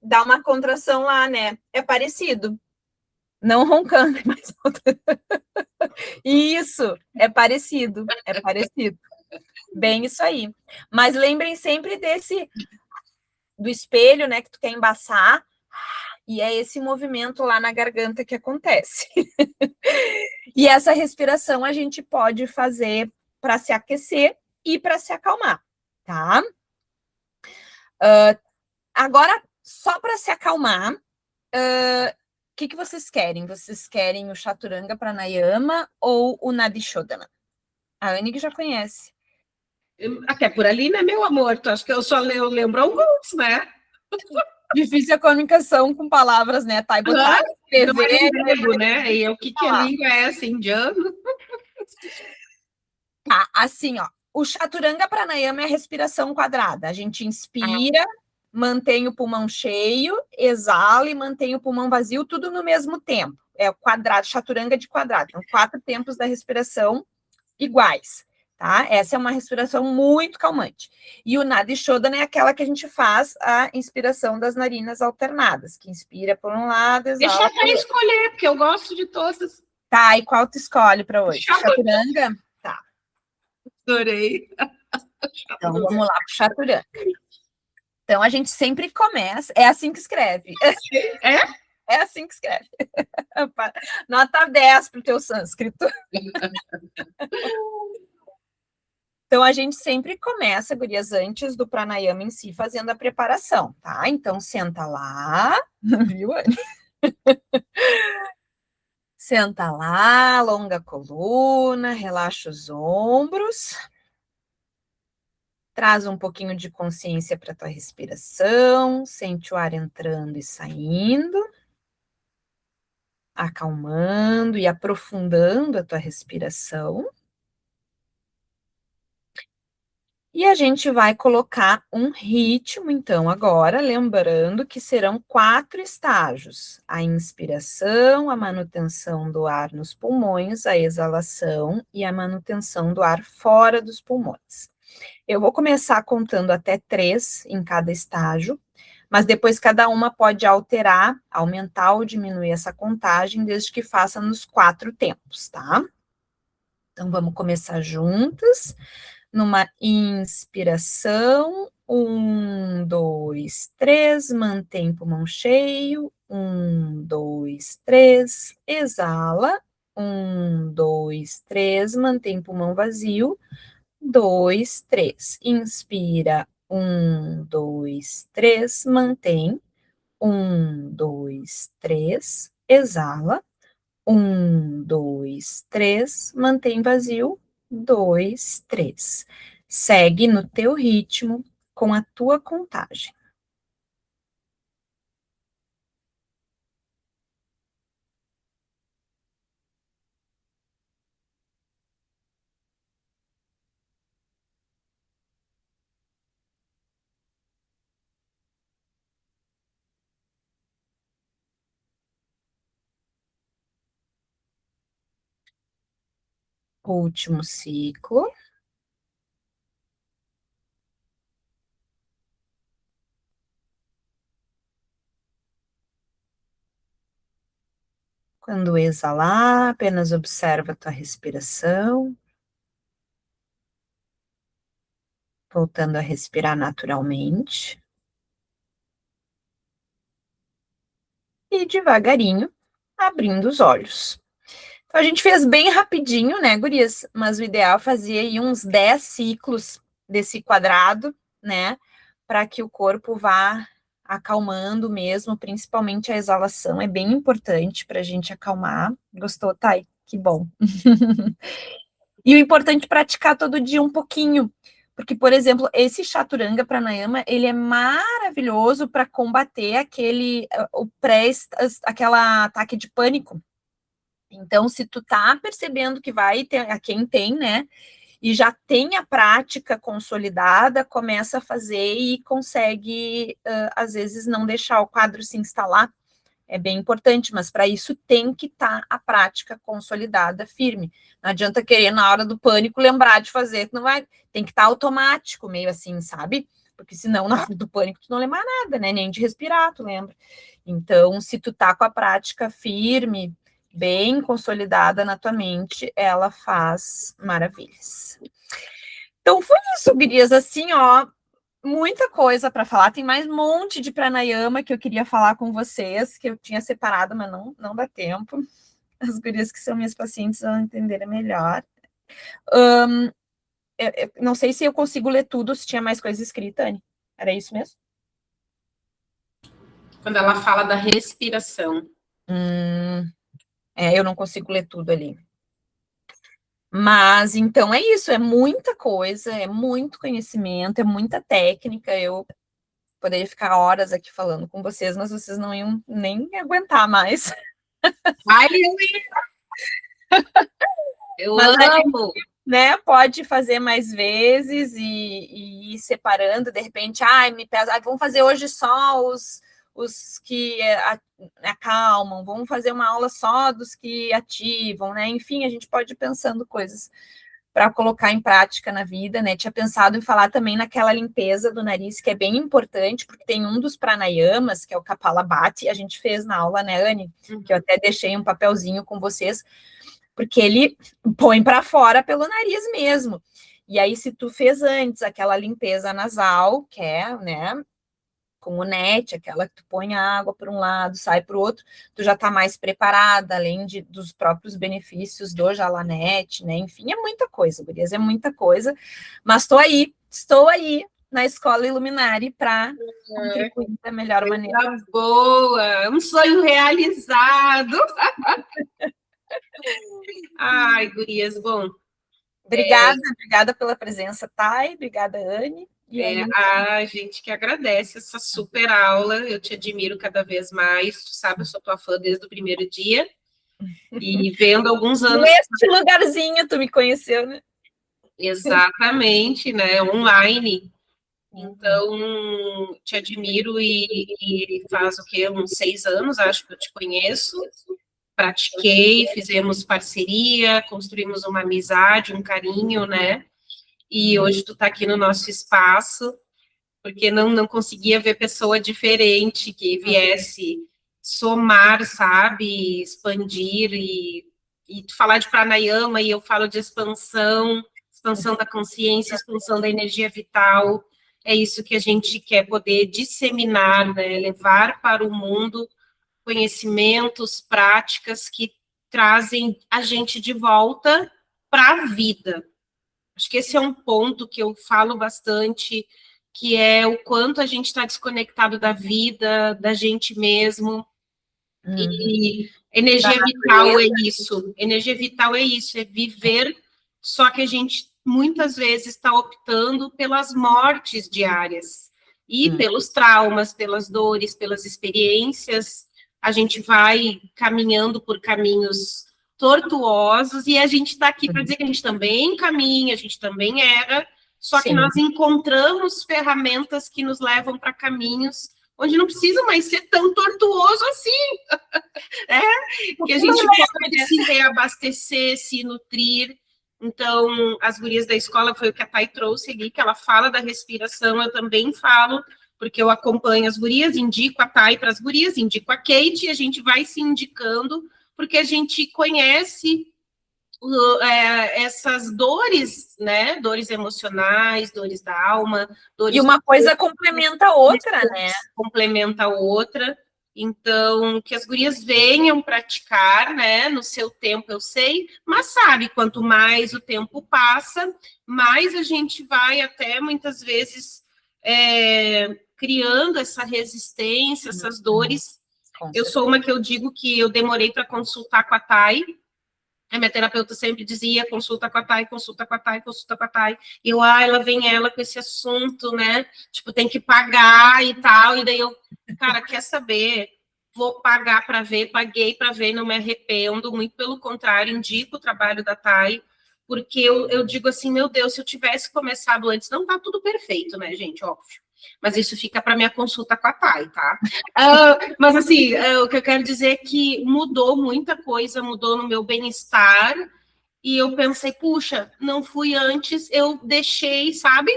Dá uma contração lá, né? É parecido. Não roncando, mas... Isso, é parecido. É parecido. Bem isso aí. Mas lembrem sempre do espelho, né, que tu quer embaçar, e é esse movimento lá na garganta que acontece. E essa respiração a gente pode fazer para se aquecer e para se acalmar, tá? Agora, só para se acalmar, o que vocês querem? Vocês querem o Chaturanga Pranayama ou o Nadi Shodhana? A Anne que já conhece. Até por ali, né, meu amor? Tu acha que eu lembro alguns, né? Difícil a comunicação com palavras, né? Tá, e botar, escrever... Grego, né? E o que é língua é essa, indiano? Tá, assim, ó. O Chaturanga Pranayama é a respiração quadrada. A gente inspira, mantém o pulmão cheio, exala e mantém o pulmão vazio, tudo no mesmo tempo. É o quadrado, Chaturanga de quadrado. Então, 4 tempos da respiração iguais, tá? Essa é uma respiração muito calmante. E o Nadi Shodhana é aquela que a gente faz a inspiração das narinas alternadas, que inspira por um lado, exala. Deixa eu até escolher, porque eu gosto de todas. Tá, e qual tu escolhe para hoje? Chaturanga? Tá. Adorei. Então, vamos lá pro Chaturanga. Então, a gente sempre começa... É assim que escreve. É? É assim que escreve. Nota 10 pro teu sânscrito. Então, a gente sempre começa, gurias, antes do pranayama em si, fazendo a preparação, tá? Então, senta lá, viu, Anne? Senta lá, alonga a coluna, relaxa os ombros. Traz um pouquinho de consciência para a tua respiração, sente o ar entrando e saindo, acalmando e aprofundando a tua respiração. E a gente vai colocar um ritmo, então, agora, lembrando que serão 4 estágios: a inspiração, a manutenção do ar nos pulmões, a exalação e a manutenção do ar fora dos pulmões. Eu vou começar contando até 3 em cada estágio, mas depois cada uma pode alterar, aumentar ou diminuir essa contagem, desde que faça nos 4 tempos, tá? Então, vamos começar juntas. Numa inspiração, 1, 2, 3, mantém pulmão cheio, 1, 2, 3, exala, 1, 2, 3, mantém pulmão vazio, 2, 3, inspira, 1, 2, 3, mantém, 1, 2, 3, exala, 1, 2, 3, mantém vazio, 2, 3. Segue no teu ritmo, com a tua contagem. Último ciclo. Quando exalar, apenas observa a tua respiração. Voltando a respirar naturalmente. E devagarinho, abrindo os olhos. Então, a gente fez bem rapidinho, né, gurias? Mas o ideal é fazer aí uns 10 ciclos desse quadrado, né? Para que o corpo vá acalmando mesmo, principalmente a exalação, é bem importante para a gente acalmar. Gostou, Thay? Que bom. E o importante é praticar todo dia um pouquinho, porque, por exemplo, esse Chaturanga Pranayama, ele é maravilhoso para combater aquela ataque de pânico. Então, se tu tá percebendo que vai ter, a quem tem, né, e já tem a prática consolidada, começa a fazer e consegue, às vezes, não deixar o quadro se instalar. É bem importante, mas para isso tem que estar a prática consolidada, firme. Não adianta querer, na hora do pânico, lembrar de fazer, não vai, tem que estar automático, meio assim, sabe? Porque senão, na hora do pânico, tu não lembra nada, né? Nem de respirar, tu lembra. Então, se tu tá com a prática firme, bem consolidada na tua mente, ela faz maravilhas. Então, foi isso, gurias, assim, ó, muita coisa para falar, tem mais um monte de pranayama que eu queria falar com vocês, que eu tinha separado, mas não dá tempo. As gurias que são minhas pacientes vão entender melhor. Eu não sei se eu consigo ler tudo, se tinha mais coisa escrita, Anne. Era isso mesmo? Quando ela fala da respiração. Eu não consigo ler tudo ali. Mas, então, é isso, é muita coisa, é muito conhecimento, é muita técnica. Eu poderia ficar horas aqui falando com vocês, mas vocês não iam nem aguentar mais. Ai, eu amo! né, pode fazer mais vezes e ir separando, de repente, me pesa, vamos fazer hoje só os que acalmam, vamos fazer uma aula só dos que ativam, né? Enfim, a gente pode ir pensando coisas para colocar em prática na vida, né? Tinha pensado em falar também naquela limpeza do nariz, que é bem importante, porque tem um dos pranayamas, que é o Kapalabhati, a gente fez na aula, né, Anne? Que eu até deixei um papelzinho com vocês, porque ele põe para fora pelo nariz mesmo. E aí, se tu fez antes aquela limpeza nasal, que é, né, com o NET, aquela que tu põe a água por um lado, sai para o outro, tu já está mais preparada, além dos próprios benefícios do Jalanet, né? Enfim, é muita coisa, gurias, é muita coisa. Mas estou aí na Escola Iluminari para contribuir da melhor maneira. Boa, um sonho realizado. Ai, gurias, bom. Obrigada pela presença, Thay, obrigada, Anne. A gente que agradece essa super aula, eu te admiro cada vez mais, tu sabe, eu sou tua fã desde o primeiro dia, e vendo alguns anos... Neste lugarzinho tu me conheceu, né? Exatamente, né, online, então te admiro e faz o quê? Uns 6 anos, acho que eu te conheço, pratiquei, fizemos parceria, construímos uma amizade, um carinho, né, e hoje tu tá aqui no nosso espaço, porque não conseguia ver pessoa diferente que viesse somar, sabe, expandir e falar de pranayama e eu falo de expansão da consciência, expansão da energia vital, é isso que a gente quer poder disseminar, né, levar para o mundo conhecimentos, práticas que trazem a gente de volta para a vida. Acho que esse é um ponto que eu falo bastante, que é o quanto a gente está desconectado da vida, da gente mesmo. E energia vital é isso. Energia vital é isso, é viver, só que a gente muitas vezes está optando pelas mortes diárias. E pelos traumas, pelas dores, pelas experiências, a gente vai caminhando por caminhos tortuosos, e a gente está aqui para dizer que a gente também caminha, a gente também erra, só que nós encontramos ferramentas que nos levam para caminhos onde não precisa mais ser tão tortuoso assim, que a gente pode se reabastecer, se nutrir. Então, as gurias da escola, foi o que a Thay trouxe ali, que ela fala da respiração, eu também falo, porque eu acompanho as gurias, indico a Thay para as gurias, indico a Kate, e a gente vai se indicando, porque a gente conhece essas dores, né? Dores emocionais, dores da alma. Dores e uma coisa complementa a outra, né? Complementa a outra. Então, que as gurias venham praticar, né? No seu tempo, eu sei, mas sabe, quanto mais o tempo passa, mais a gente vai até, muitas vezes, criando essa resistência, essas dores. Eu sou uma que eu digo que eu demorei para consultar com a Thay. A minha terapeuta sempre dizia, consulta com a Thay, consulta com a Thay, consulta com a Thay. E eu, ela vem ela com esse assunto, né? Tipo, tem que pagar e tal. E daí eu, cara, quer saber? Vou pagar para ver, paguei para ver, não me arrependo. Muito pelo contrário, indico o trabalho da Thay, porque eu digo assim, meu Deus, se eu tivesse começado antes, não tá tudo perfeito, né, gente? Óbvio. Mas isso fica para minha consulta com a Thay, tá? Mas, assim, o que eu quero dizer é que mudou muita coisa, mudou no meu bem-estar, e eu pensei, puxa, não fui antes, eu deixei, sabe?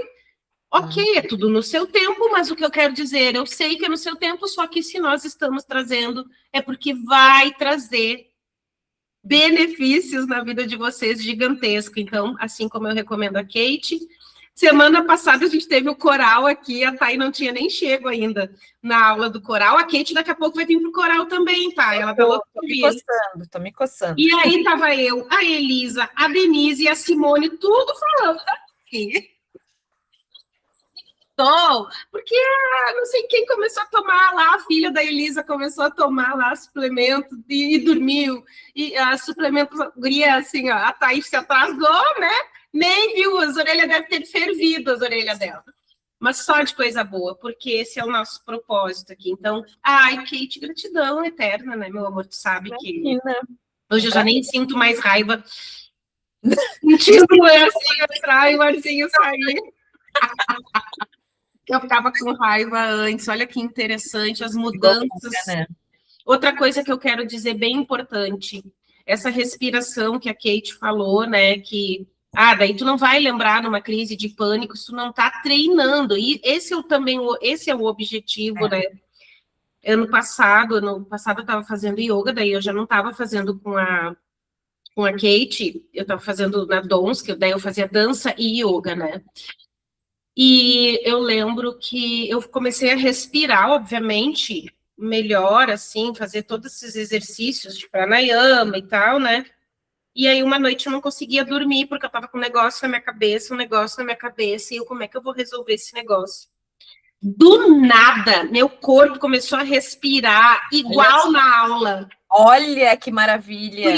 Ok, é tudo no seu tempo, mas o que eu quero dizer, eu sei que é no seu tempo, só que se nós estamos trazendo, é porque vai trazer benefícios na vida de vocês gigantesco. Então, assim como eu recomendo a Kate... Semana passada a gente teve o coral aqui, a Thay não tinha nem chego ainda na aula do coral. A Kate daqui a pouco vai vir para o coral também, tá? Ela tá louca pra vir. Tô me coçando. E aí tava eu, a Elisa, a Denise e a Simone, tudo falando aqui. Porque não sei quem começou a tomar lá, a filha da Elisa começou a tomar lá suplemento e dormiu. E a suplemento, guria, assim, ó, a Thaís se atrasou, né? Nem viu, as orelhas devem ter fervido, as orelhas dela. Mas só de coisa boa, porque esse é o nosso propósito aqui. Então, ai, Kate, gratidão eterna, né, meu amor? Tu sabe que hoje eu já nem sinto mais raiva Sentindo o Marcinho entrar e o Marcinho sair. Eu ficava com raiva antes, olha que interessante, as mudanças. Né? Outra coisa que eu quero dizer bem importante, essa respiração que a Kate falou, né, que, daí tu não vai lembrar numa crise de pânico se tu não tá treinando, e esse é o objetivo, né. No passado eu estava fazendo yoga, daí eu já não estava fazendo com a Kate, eu estava fazendo na Dons, que daí eu fazia dança e yoga, né. E eu lembro que eu comecei a respirar, obviamente, melhor, assim, fazer todos esses exercícios de pranayama e tal, né? E aí, uma noite eu não conseguia dormir, porque eu tava com um negócio na minha cabeça, e eu, como é que eu vou resolver esse negócio? Do nada, meu corpo começou a respirar igual na aula. Olha que maravilha!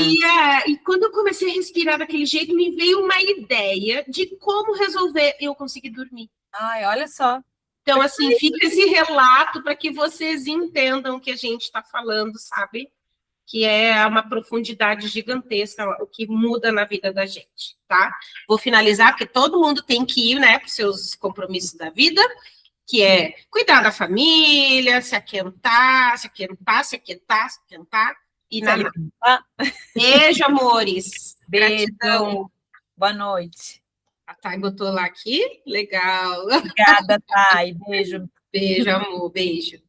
E quando eu comecei a respirar daquele jeito, me veio uma ideia de como resolver eu conseguir dormir. Ai, olha só. Então, assim, fica esse relato para que vocês entendam o que a gente está falando, sabe? Que é uma profundidade gigantesca, o que muda na vida da gente, tá? Vou finalizar, porque todo mundo tem que ir, né, para os seus compromissos da vida, que é cuidar da família, se aquentar, e na Beijo, amores. Beijo. Gratidão. Boa noite. A Thay botou lá aqui. Legal. Obrigada, Thay. Beijo. Beijo, amor. Beijo.